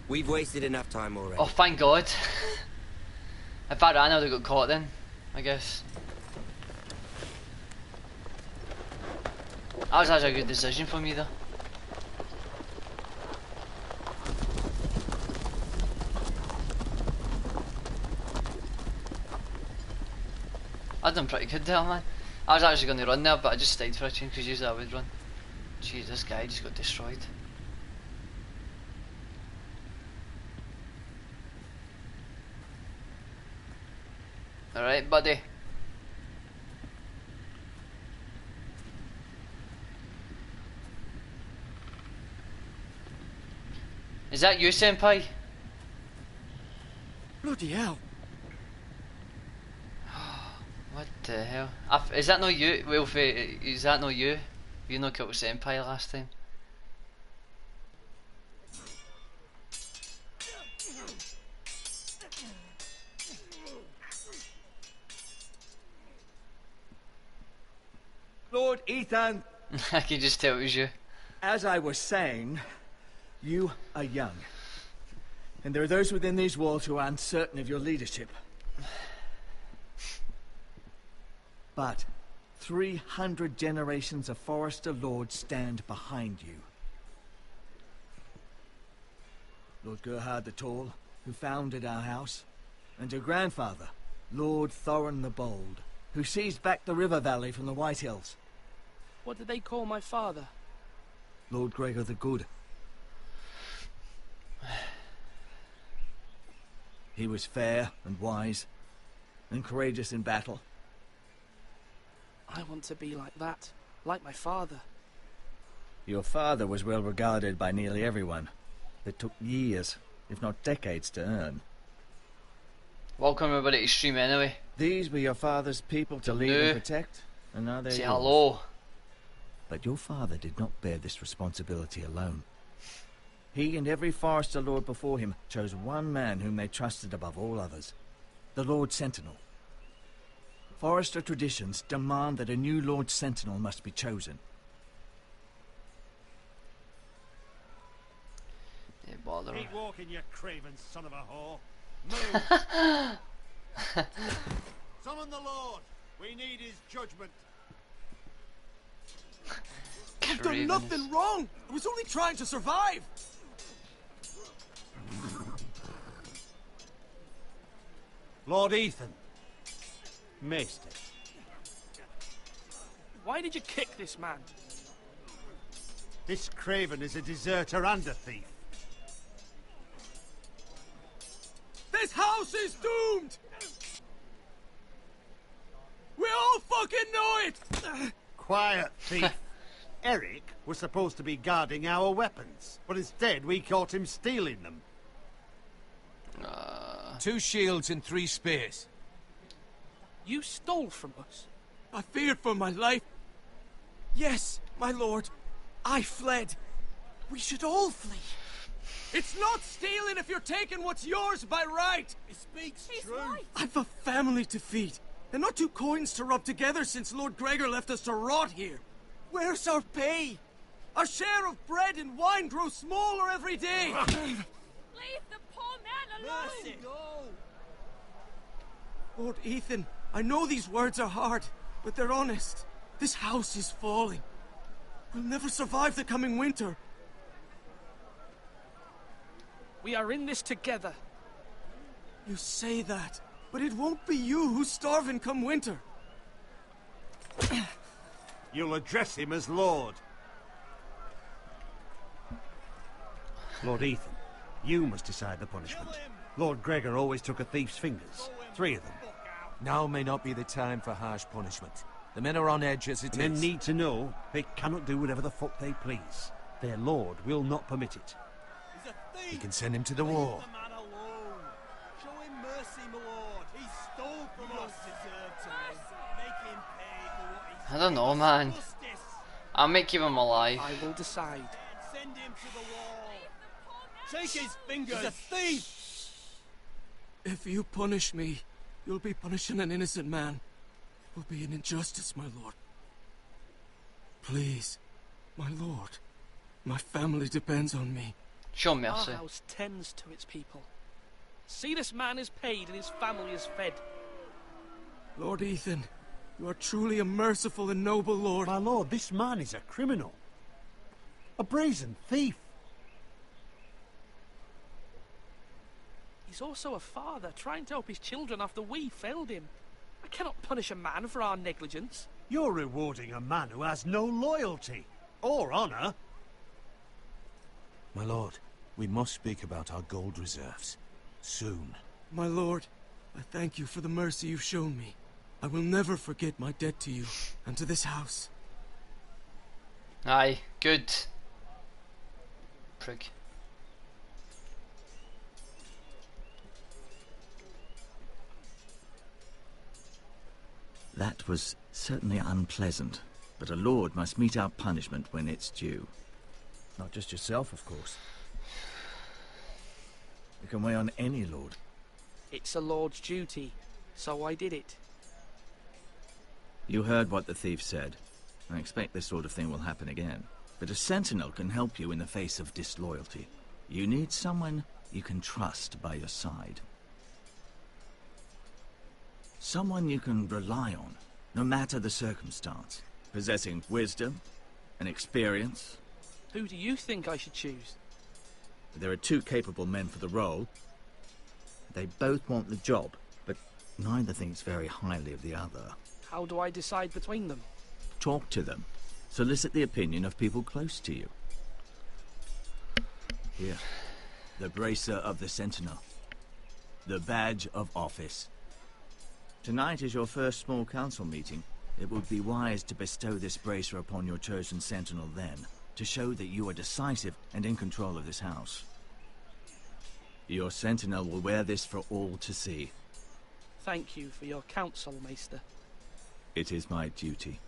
Speaker 4: We've wasted enough time already.
Speaker 1: Oh, thank God. If I ran, I would have got caught then, I guess. That was actually a good decision for me though. I done pretty good there, man. I was actually going to run there, but I just stayed for a change because usually I would run. Jeez, this guy just got destroyed. Alright, buddy. Is that you, Senpai?
Speaker 5: Bloody hell.
Speaker 1: What the hell? Is that not you? Wilfie, is that not you? You not killed Senpai last time?
Speaker 17: Lord Ethan!
Speaker 1: I can just tell it was you.
Speaker 17: As I was saying, you are young. And there are those within these walls who are uncertain of your leadership. But 300 generations of Forester Lords stand behind you. Lord Gerhard the Tall, who founded our house, and your grandfather, Lord Thorin the Bold, who seized back the river valley from the White Hills.
Speaker 16: What did they call my father?
Speaker 17: Lord Gregor the Good. He was fair and wise, and courageous in battle.
Speaker 16: I want to be like that, like my father.
Speaker 17: Your father was well regarded by nearly everyone. It took years, if not decades, to earn.
Speaker 1: Welcome everybody to stream anyway.
Speaker 17: These were your father's people to lead and protect, and now they're
Speaker 1: Say
Speaker 17: yours.
Speaker 1: hello.
Speaker 17: But your father did not bear this responsibility alone. He and every Forester Lord before him chose one man whom they trusted above all others, the Lord Sentinel. Forester traditions demand that a new Lord Sentinel must be chosen.
Speaker 1: Yeah, bother.
Speaker 13: Keep walking, you craven son of a whore. Move! Summon the Lord. We need his judgment.
Speaker 5: I've done nothing wrong. I was only trying to survive.
Speaker 13: Lord Ethan. Missed it.
Speaker 16: Why did you kick this man?
Speaker 13: This craven is a deserter and a thief.
Speaker 5: This house is doomed. We all fucking know it.
Speaker 13: Quiet, thief. Eric was supposed to be guarding our weapons, but instead we caught him stealing them.
Speaker 7: 2 shields and 3 spears.
Speaker 16: You stole from us.
Speaker 5: I feared for my life. Yes, my lord. I fled. We should all flee. It's not stealing if you're taking what's yours by right.
Speaker 13: He speaks true.
Speaker 5: I've a family to feed, and not 2 coins to rub together since Lord Gregor left us to rot here. Where's our pay? Our share of bread and wine grows smaller every day.
Speaker 22: Leave the poor man alone!
Speaker 5: Mercy! No! Lord Ethan, I know these words are hard, but they're honest. This house is falling. We'll never survive the coming winter.
Speaker 16: We are in this together.
Speaker 5: You say that, but it won't be you who's starving come winter.
Speaker 13: You'll address him as Lord. Lord Ethan, you must decide the punishment. Lord Gregor always took a thief's fingers. 3 of them.
Speaker 7: Now may not be the time for harsh punishment. The men are on edge as it is.
Speaker 13: Men need to know they cannot do whatever the fuck they please. Their lord will not permit it.
Speaker 5: He's a thief!
Speaker 7: We can send him to the war.
Speaker 5: Leave the man alone. Show him mercy, my lord. He stole from us. Deserve to make him pay for what he's
Speaker 1: I don't know, man. I might keep him alive.
Speaker 16: I will decide.
Speaker 5: Send him to the wall. Take his fingers. He's a thief. If you punish me, you'll be punishing an innocent man. It will be an injustice, my lord. Please, my lord. My family depends on me.
Speaker 1: Show mercy.
Speaker 16: Our house tends to its people. See, this man is paid and his family is fed.
Speaker 5: Lord Ethan, you are truly a merciful and noble lord.
Speaker 13: My lord, this man is a criminal. A brazen thief.
Speaker 16: He's also a father, trying to help his children after we failed him. I cannot punish a man for our negligence.
Speaker 13: You're rewarding a man who has no loyalty or honor.
Speaker 7: My lord, we must speak about our gold reserves. Soon.
Speaker 5: My lord, I thank you for the mercy you've shown me. I will never forget my debt to you and to this house.
Speaker 1: Aye, good. Prig.
Speaker 17: That was certainly unpleasant, but a lord must mete out punishment when it's due. Not just yourself, of course. You can weigh on any lord.
Speaker 16: It's a lord's duty, so I did it.
Speaker 17: You heard what the thief said. I expect this sort of thing will happen again. But a sentinel can help you in the face of disloyalty. You need someone you can trust by your side. Someone you can rely on, no matter the circumstance. Possessing wisdom and experience.
Speaker 16: Who do you think I should choose?
Speaker 17: There are 2 capable men for the role. They both want the job, but neither thinks very highly of the other.
Speaker 16: How do I decide between them?
Speaker 17: Talk to them. Solicit the opinion of people close to you. Here. The bracer of the Sentinel. The badge of office. Tonight is your first small council meeting. It would be wise to bestow this bracer upon your chosen sentinel then, to show that you are decisive and in control of this house. Your sentinel will wear this for all to see.
Speaker 16: Thank you for your counsel, Maester.
Speaker 17: It is my duty.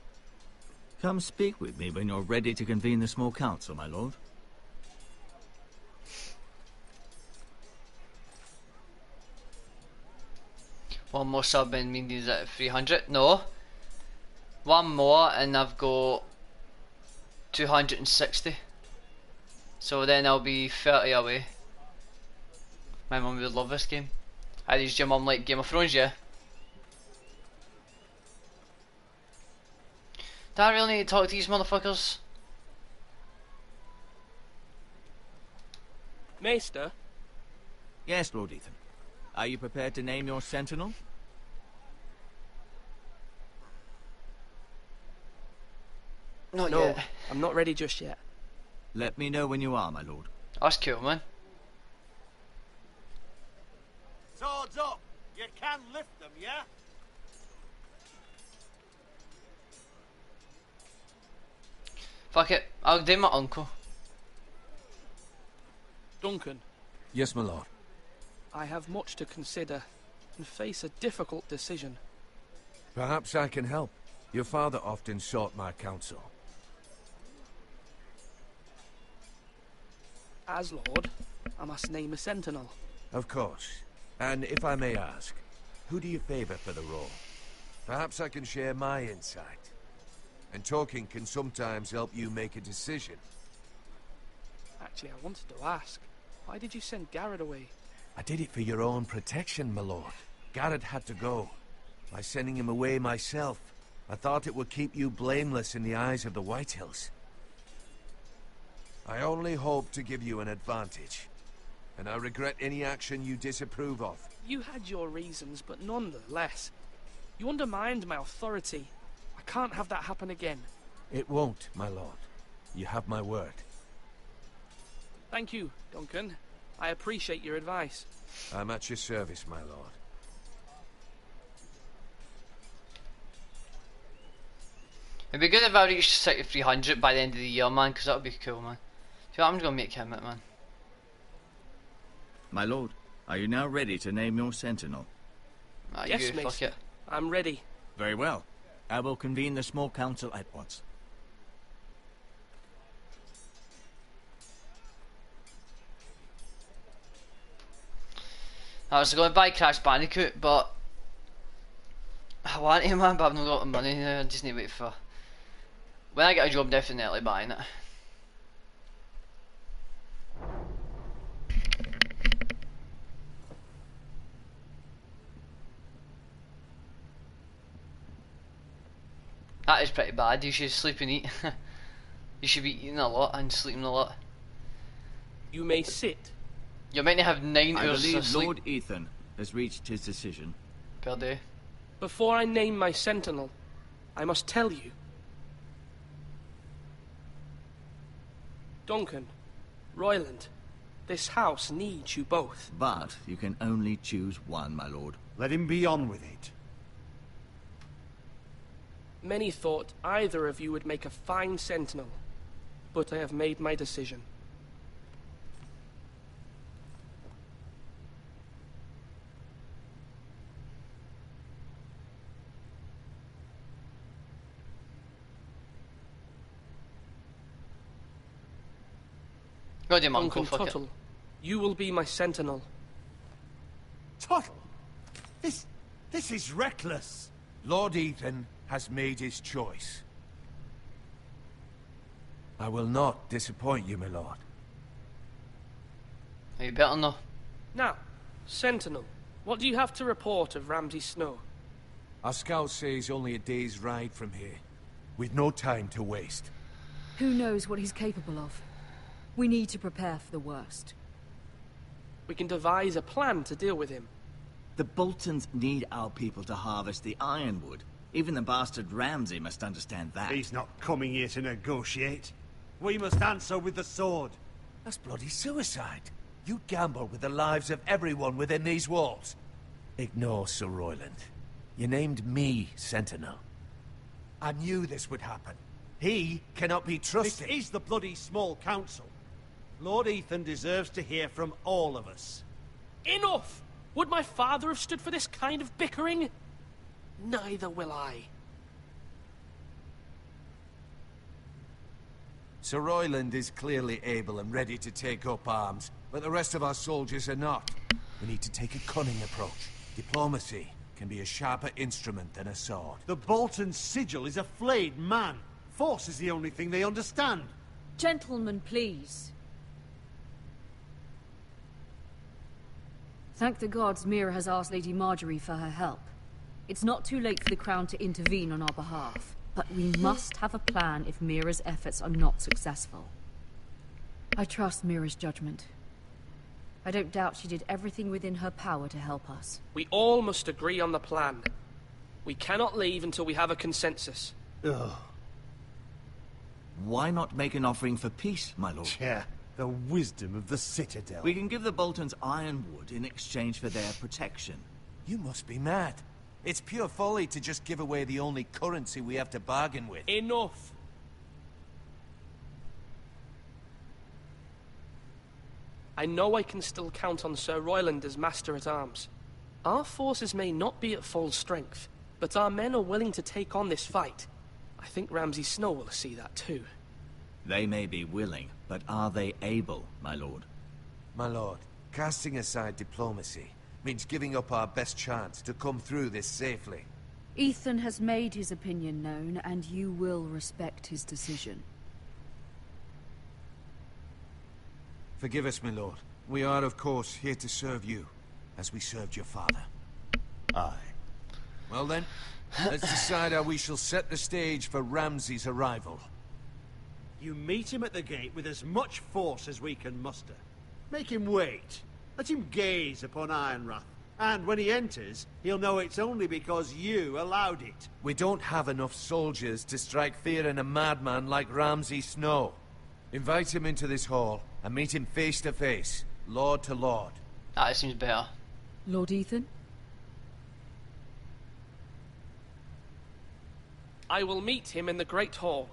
Speaker 17: Come speak with me when you're ready to convene the small council, my lord.
Speaker 1: One more sub and means at 300. No. One more and I've got 260. So then I'll be 30 away. My mum would love this game. I used your mum like Game of Thrones, yeah? Do I really need to talk to these motherfuckers?
Speaker 16: Maester?
Speaker 17: Yes, Lord Ethan. Are you prepared to name your sentinel?
Speaker 1: Not
Speaker 16: no,
Speaker 1: yet.
Speaker 16: I'm not ready just yet.
Speaker 17: Let me know when you are, my lord.
Speaker 1: That's cool, man.
Speaker 13: Swords up! You can lift them, yeah?
Speaker 1: Fuck it, I'll do my uncle.
Speaker 16: Duncan.
Speaker 7: Yes, my lord.
Speaker 16: I have much to consider and face a difficult decision.
Speaker 7: Perhaps I can help. Your father often sought my counsel.
Speaker 16: As Lord, I must name a sentinel.
Speaker 7: Of course. And if I may ask, who do you favour for the role? Perhaps I can share my insight. And talking can sometimes help you make a decision.
Speaker 16: Actually, I wanted to ask, Why did you send Garrett away?
Speaker 7: I did it for your own protection, my lord. Garrett had to go. By sending him away myself, I thought it would keep you blameless in the eyes of the Whitehills. I only hope to give you an advantage, and I regret any action you disapprove of.
Speaker 16: You had your reasons, but nonetheless, you undermined my authority. I can't have that happen again.
Speaker 7: It won't, my lord. You have my word.
Speaker 16: Thank you, Duncan. I appreciate your advice.
Speaker 7: I'm at your service, my lord.
Speaker 1: It'd be good if I reached 6,300 by the end of the year, man, because that would be cool, man. So I'm just gonna make him it, man.
Speaker 17: My lord, are you now ready to name your sentinel?
Speaker 16: Yes,
Speaker 1: fuck
Speaker 16: Mason.
Speaker 1: it.
Speaker 16: I'm ready.
Speaker 17: Very well. I will convene the small council at once.
Speaker 1: I was going to buy Crash Bandicoot, but I want him, man, but I've not got the money now. I just need to wait for. When I get a job, definitely buying it. That is pretty bad. You should sleep and eat. You should be eating a lot and sleeping a lot.
Speaker 16: You may sit.
Speaker 1: You're meant to have 9
Speaker 17: I
Speaker 1: hours of
Speaker 17: believe
Speaker 1: sleep
Speaker 17: Lord Ethan has reached his decision.
Speaker 1: per day.
Speaker 16: Before I name my sentinel, I must tell you. Duncan, Royland, this house needs you both.
Speaker 17: But you can only choose one, my lord.
Speaker 13: Let him be on with it.
Speaker 16: Many thought either of you would make a fine sentinel, but I have made my decision.
Speaker 1: God, your uncle,
Speaker 16: Duncan
Speaker 1: fuck
Speaker 16: Tuttle,
Speaker 1: it.
Speaker 16: you will be my sentinel.
Speaker 13: Tuttle! This is reckless.
Speaker 7: Lord Ethan has made his choice. I will not disappoint you, my lord.
Speaker 1: You better know.
Speaker 16: Now, Sentinel, what do you have to report of Ramsay Snow?
Speaker 7: Our scouts say he's only a day's ride from here, with no time to waste.
Speaker 11: Who knows what he's capable of? We need to prepare for the worst.
Speaker 16: We can devise a plan to deal with him.
Speaker 17: The Boltons need our people to harvest the ironwood. Even the bastard Ramsay must understand that.
Speaker 13: He's not coming here to negotiate. We must answer with the sword.
Speaker 7: That's bloody suicide. You gamble with the lives of everyone within these walls. Ignore Sir Royland. You named me Sentinel. I knew this would happen. He cannot be trusted.
Speaker 13: This is the bloody small council. Lord Ethan deserves to hear from all of us.
Speaker 16: Enough! Would my father have stood for this kind of bickering? Neither will I.
Speaker 7: Sir Royland is clearly able and ready to take up arms, but the rest of our soldiers are not. We need to take a cunning approach. Diplomacy can be a sharper instrument than a sword.
Speaker 13: The Bolton sigil is a flayed man. Force is the only thing they understand.
Speaker 11: Gentlemen, please. Thank the gods Mira has asked Lady Marjorie for her help. It's not too late for the Crown to intervene on our behalf, but we must have a plan if Mira's efforts are not successful. I trust Mira's judgment. I don't doubt she did everything within her power to help us.
Speaker 16: We all must agree on the plan. We cannot leave until we have a consensus.
Speaker 13: Ugh.
Speaker 17: Why not make an offering for peace, my lord?
Speaker 13: Yeah, the wisdom of the Citadel.
Speaker 17: We can give the Boltons ironwood in exchange for their protection.
Speaker 7: You must be mad. It's pure folly to just give away the only currency we have to bargain with.
Speaker 16: Enough! I know I can still count on Sir Royland as Master-at-Arms. Our forces may not be at full strength, but our men are willing to take on this fight. I think Ramsay Snow will see that too.
Speaker 17: They may be willing, but are they able, my lord?
Speaker 7: My lord, casting aside diplomacy means giving up our best chance to come through this safely.
Speaker 11: Ethan has made his opinion known, and you will respect his decision.
Speaker 7: Forgive us, my lord. We are, of course, here to serve you, as we served your father.
Speaker 21: Aye.
Speaker 7: Well then, let's decide how we shall set the stage for Ramsay's arrival.
Speaker 13: You meet him at the gate with as much force as we can muster. Make him wait. Let him gaze upon Ironrath. And when he enters, he'll know it's only because you allowed it.
Speaker 7: We don't have enough soldiers to strike fear in a madman like Ramsay Snow. Invite him into this hall, and meet him face to face, lord to lord.
Speaker 1: That seems better.
Speaker 11: Lord Ethan?
Speaker 16: I will meet him in the Great Hall.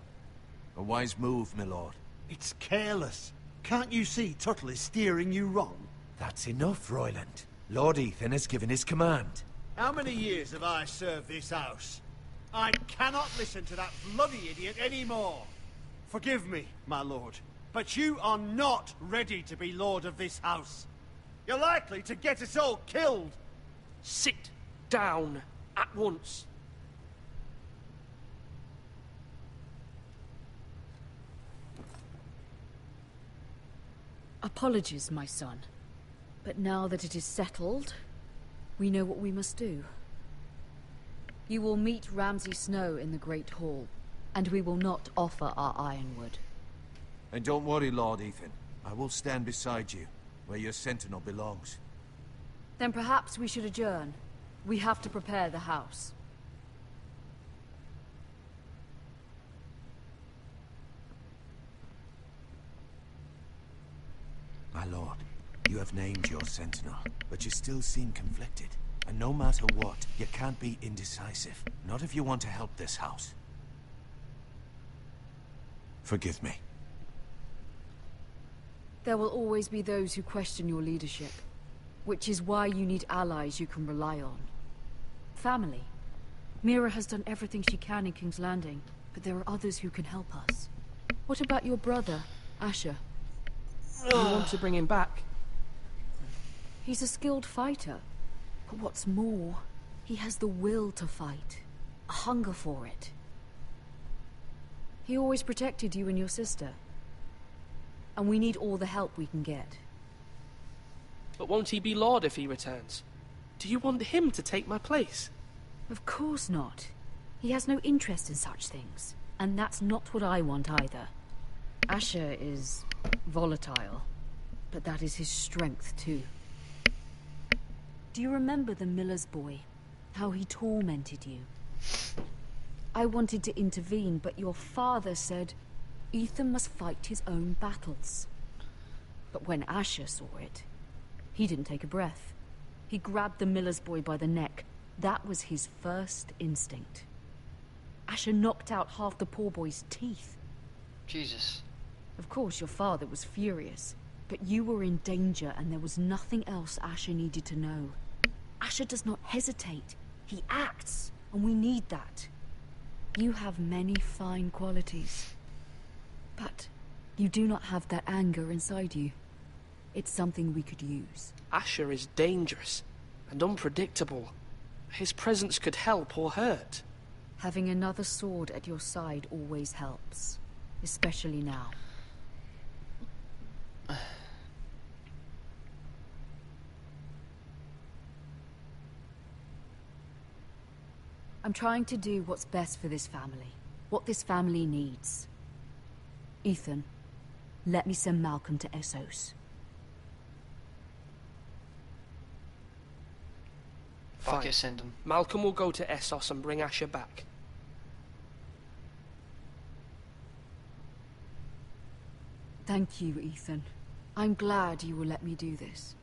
Speaker 7: A wise move, my lord.
Speaker 13: It's careless. Can't you see Tuttle is steering you wrong?
Speaker 7: That's enough, Royland. Lord Ethan has given his command.
Speaker 13: How many years have I served this house? I cannot listen to that bloody idiot anymore. Forgive me, my lord, but you are not ready to be lord of this house. You're likely to get us all killed.
Speaker 16: Sit down at once.
Speaker 11: Apologies, my son. But now that it is settled, we know what we must do. You will meet Ramsay Snow in the Great Hall, and we will not offer our ironwood.
Speaker 7: And don't worry, Lord Ethan. I will stand beside you, where your sentinel belongs.
Speaker 11: Then perhaps we should adjourn. We have to prepare the house.
Speaker 7: My lord, you have named your sentinel, but you still seem conflicted. And no matter what, you can't be indecisive. Not if you want to help this house. Forgive me.
Speaker 11: There will always be those who question your leadership, which is why you need allies you can rely on. Family. Mira has done everything she can in King's Landing, but there are others who can help us. What about your brother, Asher?
Speaker 16: You want to bring him back?
Speaker 11: He's a skilled fighter. But what's more, he has the will to fight. A hunger for it. He always protected you and your sister. And we need all the help we can get.
Speaker 16: But won't he be Lord if he returns? Do you want him to take my place?
Speaker 11: Of course not. He has no interest in such things. And that's not what I want either. Asher is volatile, but that is his strength too. Do you remember the miller's boy? How he tormented you? I wanted to intervene, but your father said Ethan must fight his own battles. But when Asher saw it, he didn't take a breath. He grabbed the miller's boy by the neck. That was his first instinct. Asher knocked out half the poor boy's teeth.
Speaker 1: Jesus.
Speaker 11: Of course, your father was furious, but you were in danger and there was nothing else Asher needed to know. Asher does not hesitate. He acts, and we need that. You have many fine qualities, but you do not have that anger inside you. It's something we could use.
Speaker 16: Asher is dangerous and unpredictable. His presence could help or hurt.
Speaker 11: Having another sword at your side always helps, especially now. I'm trying to do what's best for this family. What this family needs. Ethan, let me send Malcolm to Essos.
Speaker 1: Fuck it, send him.
Speaker 16: Malcolm will go to Essos and bring Asher back.
Speaker 11: Thank you, Ethan. I'm glad you will let me do this.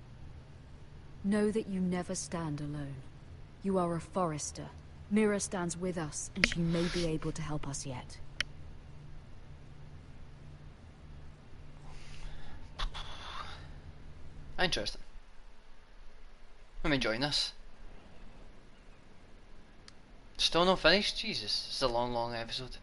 Speaker 11: Know that you never stand alone. You are a Forrester. Mira stands with us, and she may be able to help us yet.
Speaker 1: Interesting. I'm enjoying this. Still not finished? Jesus, it's a long episode.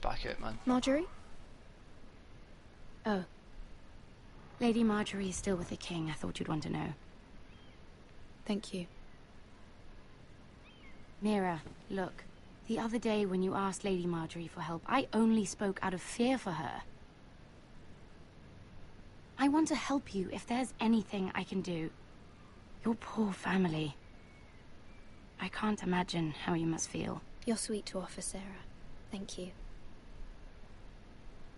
Speaker 1: back out, man.
Speaker 19: Marjorie?
Speaker 6: Oh. Lady Marjorie is still with the king. I thought you'd want to know.
Speaker 19: Thank you.
Speaker 6: Mira, look. The other day when you asked Lady Marjorie for help, I only spoke out of fear for her. I want to help you if there's anything I can do. Your poor family. I can't imagine how you must feel.
Speaker 19: You're sweet to offer, Sarah. Thank you.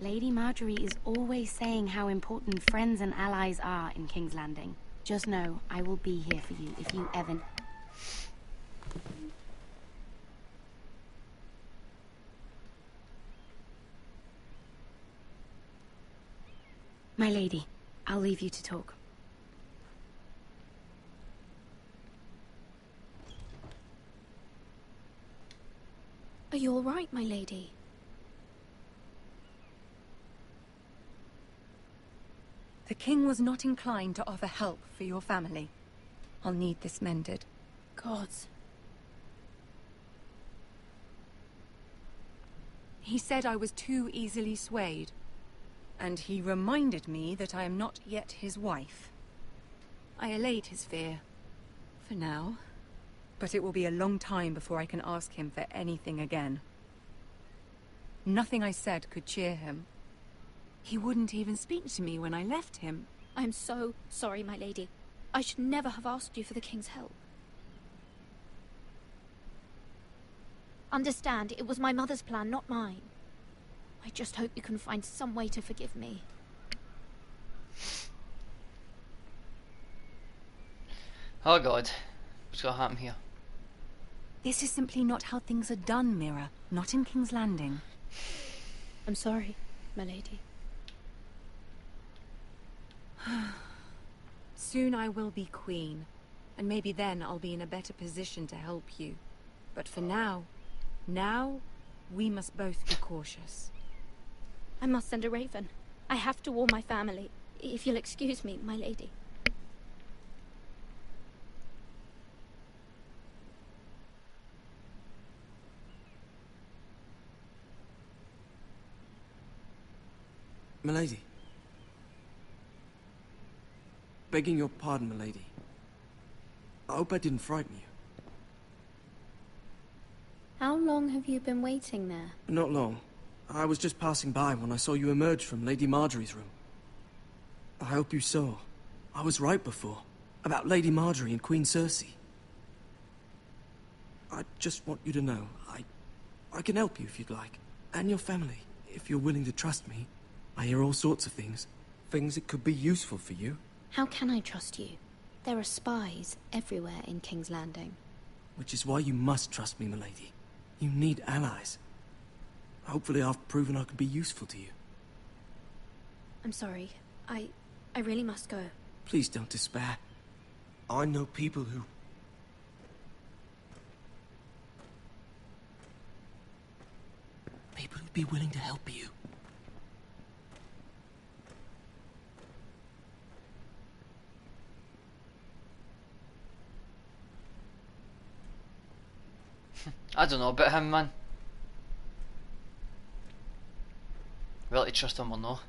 Speaker 6: Lady Marjorie is always saying how important friends and allies are in King's Landing. Just know, I will be here for you if you ever... My lady, I'll leave you to talk.
Speaker 19: Are you all right, my lady?
Speaker 20: The king was not inclined to offer help for your family. I'll need this mended.
Speaker 19: Gods.
Speaker 20: He said I was too easily swayed. And he reminded me that I am not yet his wife. I allayed his fear. For now. But it will be a long time before I can ask him for anything again. Nothing I said could cheer him. He wouldn't even speak to me when I left him.
Speaker 19: I'm so sorry, my lady. I should never have asked you for the king's help. Understand, it was my mother's plan, not mine. I just hope you can find some way to forgive me.
Speaker 1: Oh god. What's gonna happen here?
Speaker 20: This is simply not how things are done, Mira. Not in King's Landing.
Speaker 19: I'm sorry, my lady.
Speaker 20: Soon I will be queen, and maybe then I'll be in a better position to help you. But for now, we must both be cautious.
Speaker 19: I must send a raven. I have to warn my family. If you'll excuse me, my lady.
Speaker 18: Milady. Begging your pardon, milady. I hope I didn't frighten you.
Speaker 19: How long have you been waiting there?
Speaker 18: Not long. I was just passing by when I saw you emerge from Lady Marjorie's room. I hope you saw. I was right before. About Lady Marjorie and Queen Cersei. I just want you to know, I can help you if you'd like. And your family, if you're willing to trust me. I hear all sorts of things. Things that could be useful for you.
Speaker 19: How can I trust you? There are spies everywhere in King's Landing.
Speaker 18: Which is why you must trust me, milady. You need allies. Hopefully I've proven I can be useful to you.
Speaker 19: I'm sorry. I really must go.
Speaker 18: Please don't despair. I know people who... People who'd be willing to help you.
Speaker 1: I don't know about him, man. Will I trust him or no?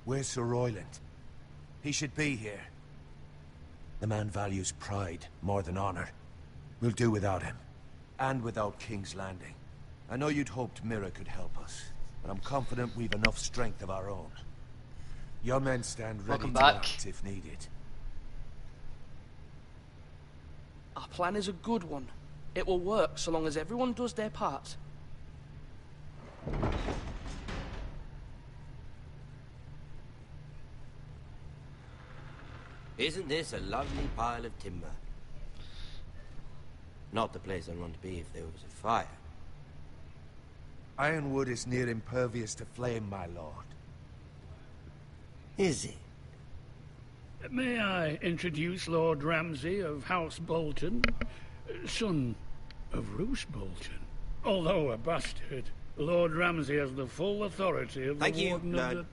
Speaker 7: Where's Sir Royland? He should be here. The man values pride more than honor. We'll do without him. And without King's Landing. I know you'd hoped Mira could help us, but I'm confident we've enough strength of our own. Your men stand ready to act if needed.
Speaker 16: Our plan is a good one. It will work so long as everyone does their part.
Speaker 4: Isn't this a lovely pile of timber? Not the place I'd want to be if there was a fire.
Speaker 7: Ironwood is near impervious to flame, my lord.
Speaker 4: Is it?
Speaker 3: May I introduce Lord Ramsay of House Bolton, son of Roose Bolton? Although a bastard, Lord Ramsay has the full authority of
Speaker 4: Thank
Speaker 3: the
Speaker 4: you.
Speaker 3: Warden
Speaker 4: No,
Speaker 3: of the...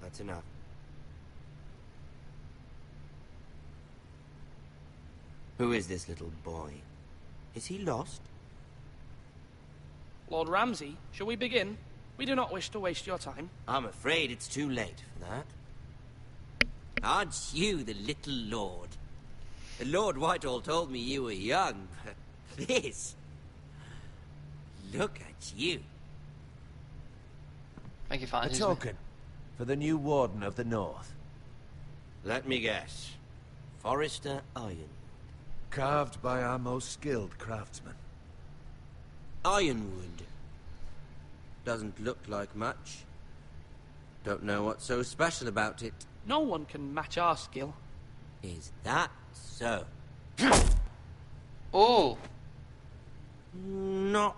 Speaker 4: that's enough. Who is this little boy? Is he lost?
Speaker 16: Lord Ramsay, shall we begin? We do not wish to waste your time.
Speaker 4: I'm afraid it's too late for that. Aren't you the little lord? Lord Whitehall told me you were young, but this... Look at you.
Speaker 1: Thank you,
Speaker 7: A
Speaker 1: Fantasy.
Speaker 7: token for the new Warden of the North.
Speaker 4: Let me guess. Forrester Iron.
Speaker 7: Carved by our most skilled craftsmen.
Speaker 4: Ironwood. Doesn't look like much. Don't know what's so special about it.
Speaker 16: No one can match our skill.
Speaker 4: Is that so?
Speaker 1: Oh!
Speaker 4: Not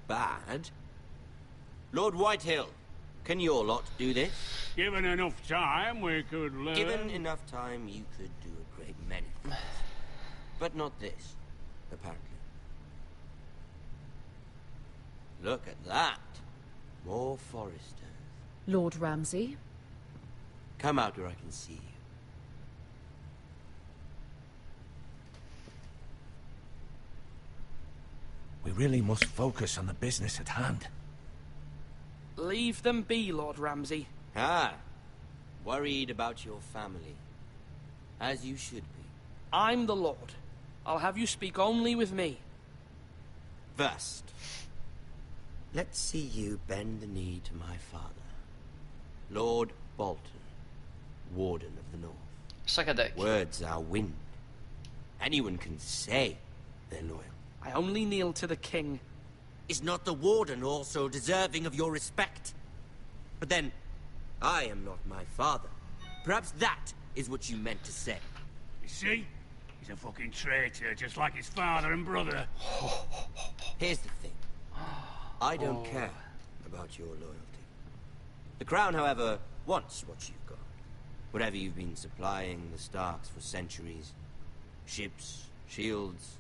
Speaker 4: bad. Lord Whitehill, can your lot do this?
Speaker 3: Given enough time, we could learn...
Speaker 4: Given enough time, you could do a great many things. But not this, apparently. Look at that. More Foresters.
Speaker 11: Lord Ramsay?
Speaker 4: Come out where I can see you.
Speaker 7: We really must focus on the business at hand.
Speaker 16: Leave them be, Lord Ramsay.
Speaker 4: Ah, worried about your family. As you should be.
Speaker 16: I'm the Lord. I'll have you speak only with me.
Speaker 4: First, let's see you bend the knee to my father, Lord Bolton, Warden of the North.
Speaker 1: Suck a dick.
Speaker 4: Words are wind. Anyone can say they're loyal.
Speaker 16: I only kneel to the king.
Speaker 4: Is not the Warden also deserving of your respect? But then, I am not my father. Perhaps that is what you meant to say.
Speaker 3: You see? He's a fucking traitor, just like his father and brother.
Speaker 4: Here's the thing. I don't care about your loyalty. The Crown, however, wants what you've got. Whatever you've been supplying the Starks for centuries. Ships, shields,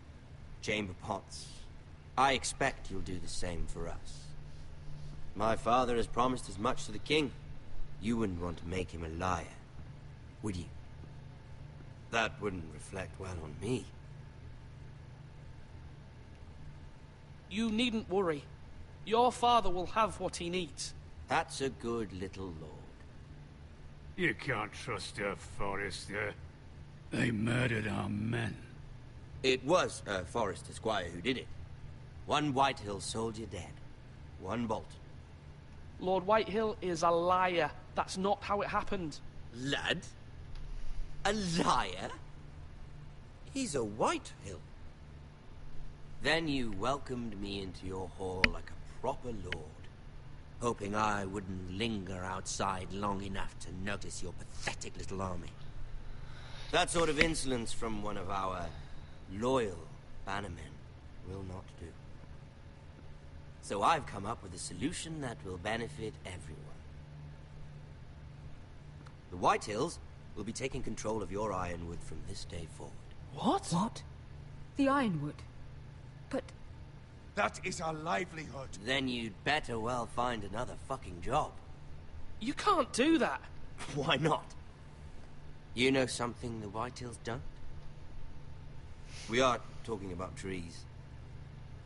Speaker 4: chamber pots. I expect you'll do the same for us. My father has promised as much to the king. You wouldn't want to make him a liar, would you? That wouldn't reflect well on me.
Speaker 16: You needn't worry. Your father will have what he needs.
Speaker 4: That's a good little lord.
Speaker 3: You can't trust her, Forrester. They murdered our men.
Speaker 4: It was a Forrester squire who did it. One Whitehill soldier dead. One Bolton.
Speaker 16: Lord Whitehill is a liar. That's not how it happened.
Speaker 4: Lad? A liar? He's a Whitehill. Then you welcomed me into your hall like a proper lord, hoping I wouldn't linger outside long enough to notice your pathetic little army. That sort of insolence from one of our loyal bannermen will not do. So I've come up with a solution that will benefit everyone. The Whitehills will be taking control of your Ironwood from this day forward.
Speaker 11: What? What? The Ironwood? But...
Speaker 7: That is our livelihood.
Speaker 4: Then you'd better well find another fucking job.
Speaker 16: You can't do that.
Speaker 4: Why not? You know something the Whitehills don't? We are talking about trees.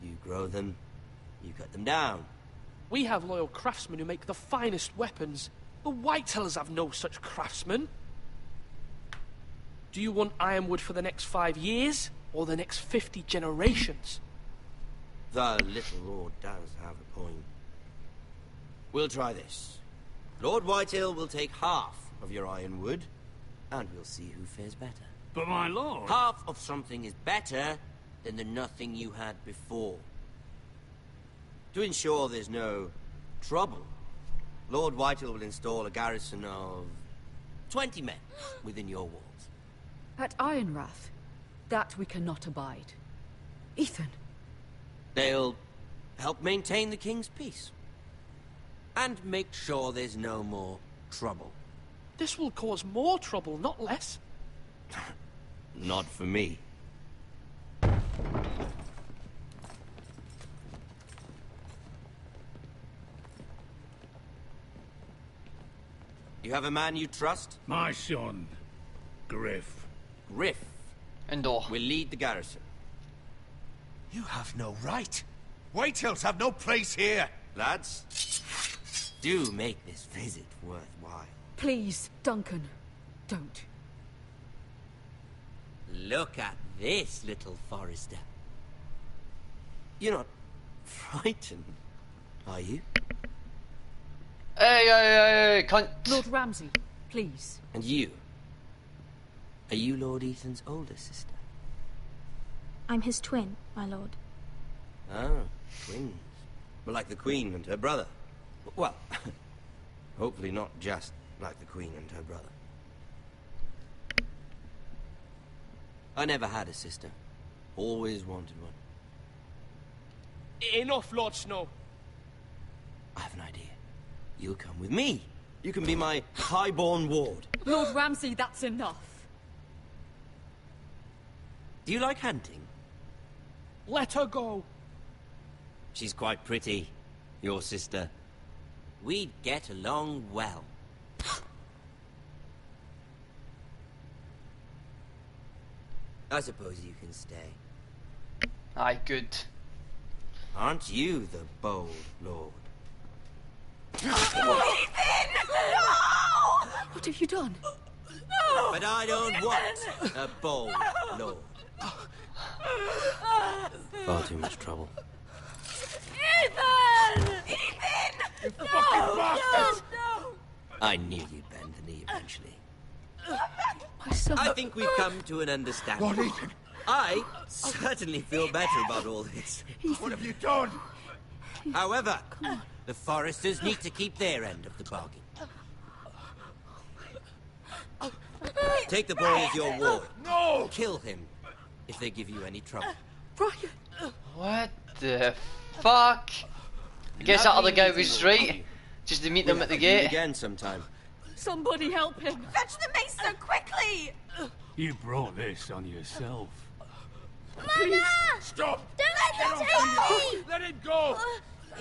Speaker 4: You grow them, you cut them down.
Speaker 16: We have loyal craftsmen who make the finest weapons. The Whitehills have no such craftsmen. Do you want Ironwood for the next 5 years, or the next 50 generations?
Speaker 4: The little lord does have a point. We'll try this. Lord Whitehill will take half of your Ironwood, and we'll see who fares better.
Speaker 3: But my lord...
Speaker 4: Half of something is better than the nothing you had before. To ensure there's no trouble, Lord Whitehill will install a garrison of 20 men within your walls.
Speaker 11: At Ironrath? That we cannot abide. Ethan!
Speaker 4: They'll help maintain the king's peace. And make sure there's no more trouble.
Speaker 16: This will cause more trouble, not less.
Speaker 4: Not for me. You have a man you trust?
Speaker 3: My son, Griff.
Speaker 4: Griff?
Speaker 1: Endor.
Speaker 4: Will lead the garrison.
Speaker 7: You have no right. Whitehills have no place here.
Speaker 4: Lads, do make this visit worthwhile.
Speaker 11: Please, Duncan, don't.
Speaker 4: Look at this, little Forrester. You're not frightened, are you?
Speaker 1: Hey, cunt.
Speaker 11: Lord Ramsay, please.
Speaker 4: And you? Are you Lord Ethan's older sister?
Speaker 15: I'm his twin, my lord.
Speaker 4: Oh, twins. Well, like the Queen and her brother. Well, hopefully not just like the Queen and her brother. I never had a sister. Always wanted one.
Speaker 16: Enough, Lord Snow.
Speaker 4: I have an idea. You'll come with me. You can be my highborn ward.
Speaker 11: Lord Ramsay, that's enough.
Speaker 4: Do you like hunting?
Speaker 16: Let her go.
Speaker 4: She's quite pretty, your sister. We'd get along well. I suppose you can stay.
Speaker 1: Aye, good.
Speaker 4: Aren't you the bold lord?
Speaker 11: What have you done?
Speaker 4: But I don't want a bold lord. Far too much trouble.
Speaker 8: Ethan! Ethan!
Speaker 7: You fucking bastard!
Speaker 8: No!
Speaker 4: I knew you'd bend the knee eventually.
Speaker 11: My son.
Speaker 4: I think we've come to an understanding.
Speaker 7: Lord Ethan!
Speaker 4: I certainly feel better about all this.
Speaker 7: What have you done?
Speaker 4: However, the Forresters need to keep their end of the bargain. Take the boy as your ward.
Speaker 7: No!
Speaker 4: Kill him if they give you any trouble.
Speaker 11: Brian!
Speaker 1: What the fuck? I guess that other guy was right. Just to meet them at the gate.
Speaker 4: Again sometime.
Speaker 11: Somebody help him!
Speaker 8: Fetch the maester quickly!
Speaker 3: You brought this on yourself.
Speaker 8: Mama!
Speaker 7: Stop!
Speaker 8: Don't let them take me!
Speaker 7: Let him go!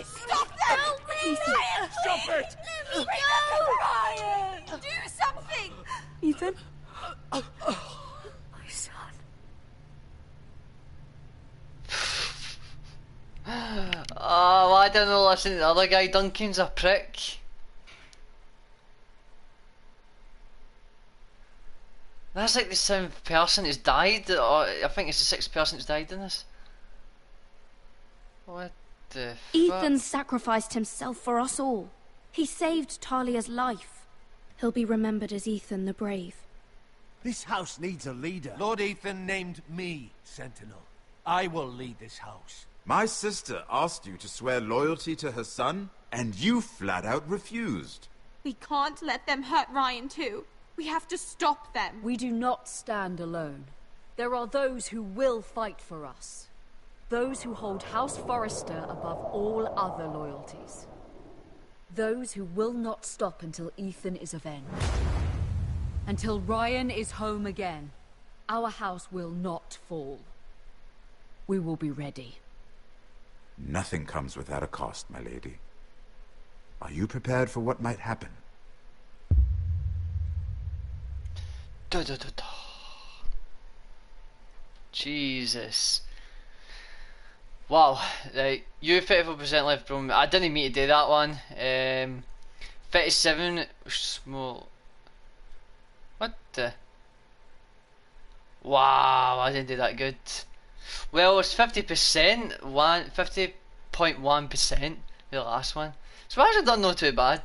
Speaker 8: Stop them! Help me! Ryan,
Speaker 7: Stop it!
Speaker 8: Let me go! Ryan! Do something!
Speaker 11: Ethan? My son.
Speaker 1: Oh, I don't know, listen to the other guy. Duncan's a prick. That's like the 7th person who's died, or I think it's the 6th person who's died in this. What the
Speaker 19: Ethan
Speaker 1: fuck?
Speaker 19: sacrificed himself for us all. He saved Talia's life. He'll be remembered as Ethan the Brave.
Speaker 13: This house needs a leader.
Speaker 7: Lord Ethan named me Sentinel. I will lead this house.
Speaker 21: My sister asked you to swear loyalty to her son, and you flat out refused.
Speaker 8: We can't let them hurt Ryan too. We have to stop them.
Speaker 11: We do not stand alone. There are those who will fight for us. Those who hold House Forrester above all other loyalties. Those who will not stop until Ethan is avenged. Until Ryan is home again, our house will not fall. We will be ready.
Speaker 21: Nothing comes without a cost, my lady. Are you prepared for what might happen?
Speaker 1: Da, da, da, da. Jesus. Wow, right, you 34% left from me. I didn't mean to do that one. 37 small. What the? Wow, I didn't do that good. Well, it's 50%, 50.1% the last one. So I actually done not too bad.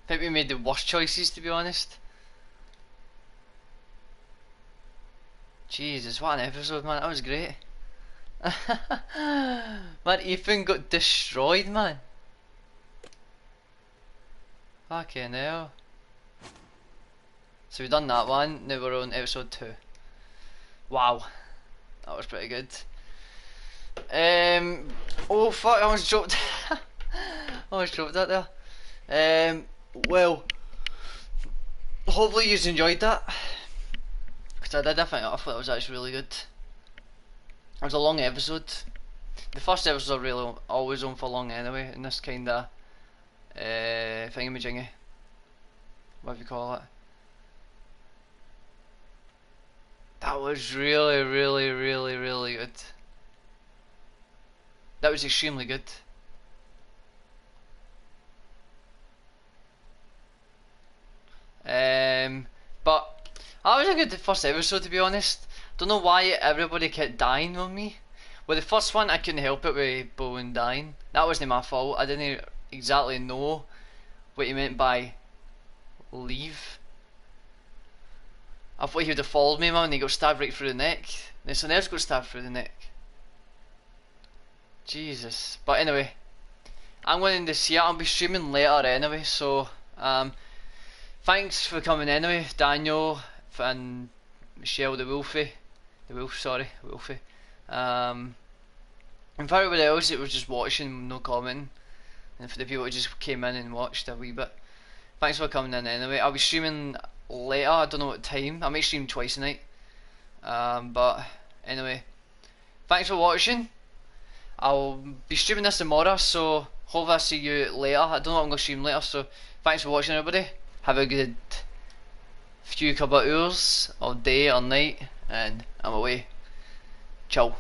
Speaker 1: I think we made the worst choices, to be honest. Jesus, what an episode, man. That was great. Man, Ethan got destroyed, man. Fucking hell. So we've done that one, now we're on episode 2. Wow. That was pretty good. Oh fuck, I almost dropped I almost dropped that there. Well, hopefully you enjoyed that. Because I thought it was actually really good. It was a long episode. The first episodes are really always on for long anyway, in this kind of thingamajiggy, whatever you call it. That was really, really, really, really good. That was extremely good. But that was a good first episode, to be honest. Don't know why everybody kept dying on me. Well, the first one I couldn't help it with Bowen dying. That wasn't my fault. I didn't exactly know what he meant by leave. I thought he would have followed me, man, and he got stabbed right through the neck. Then someone else got stabbed through the neck. Jesus. But anyway, I'm going to see it. I'll be streaming later anyway, so thanks for coming anyway, Daniel and Michelle the Wolfie. Wolfie. And for everybody else that was just watching, no commenting, and for the people who just came in and watched a wee bit, thanks for coming in anyway. I'll be streaming later, I don't know what time. I might stream twice a night. But anyway, thanks for watching. I'll be streaming this tomorrow, so hopefully I'll see you later. I don't know what I'm going to stream later, so thanks for watching, everybody. Have a good few couple of hours, or day or night, and I'm away. Ciao.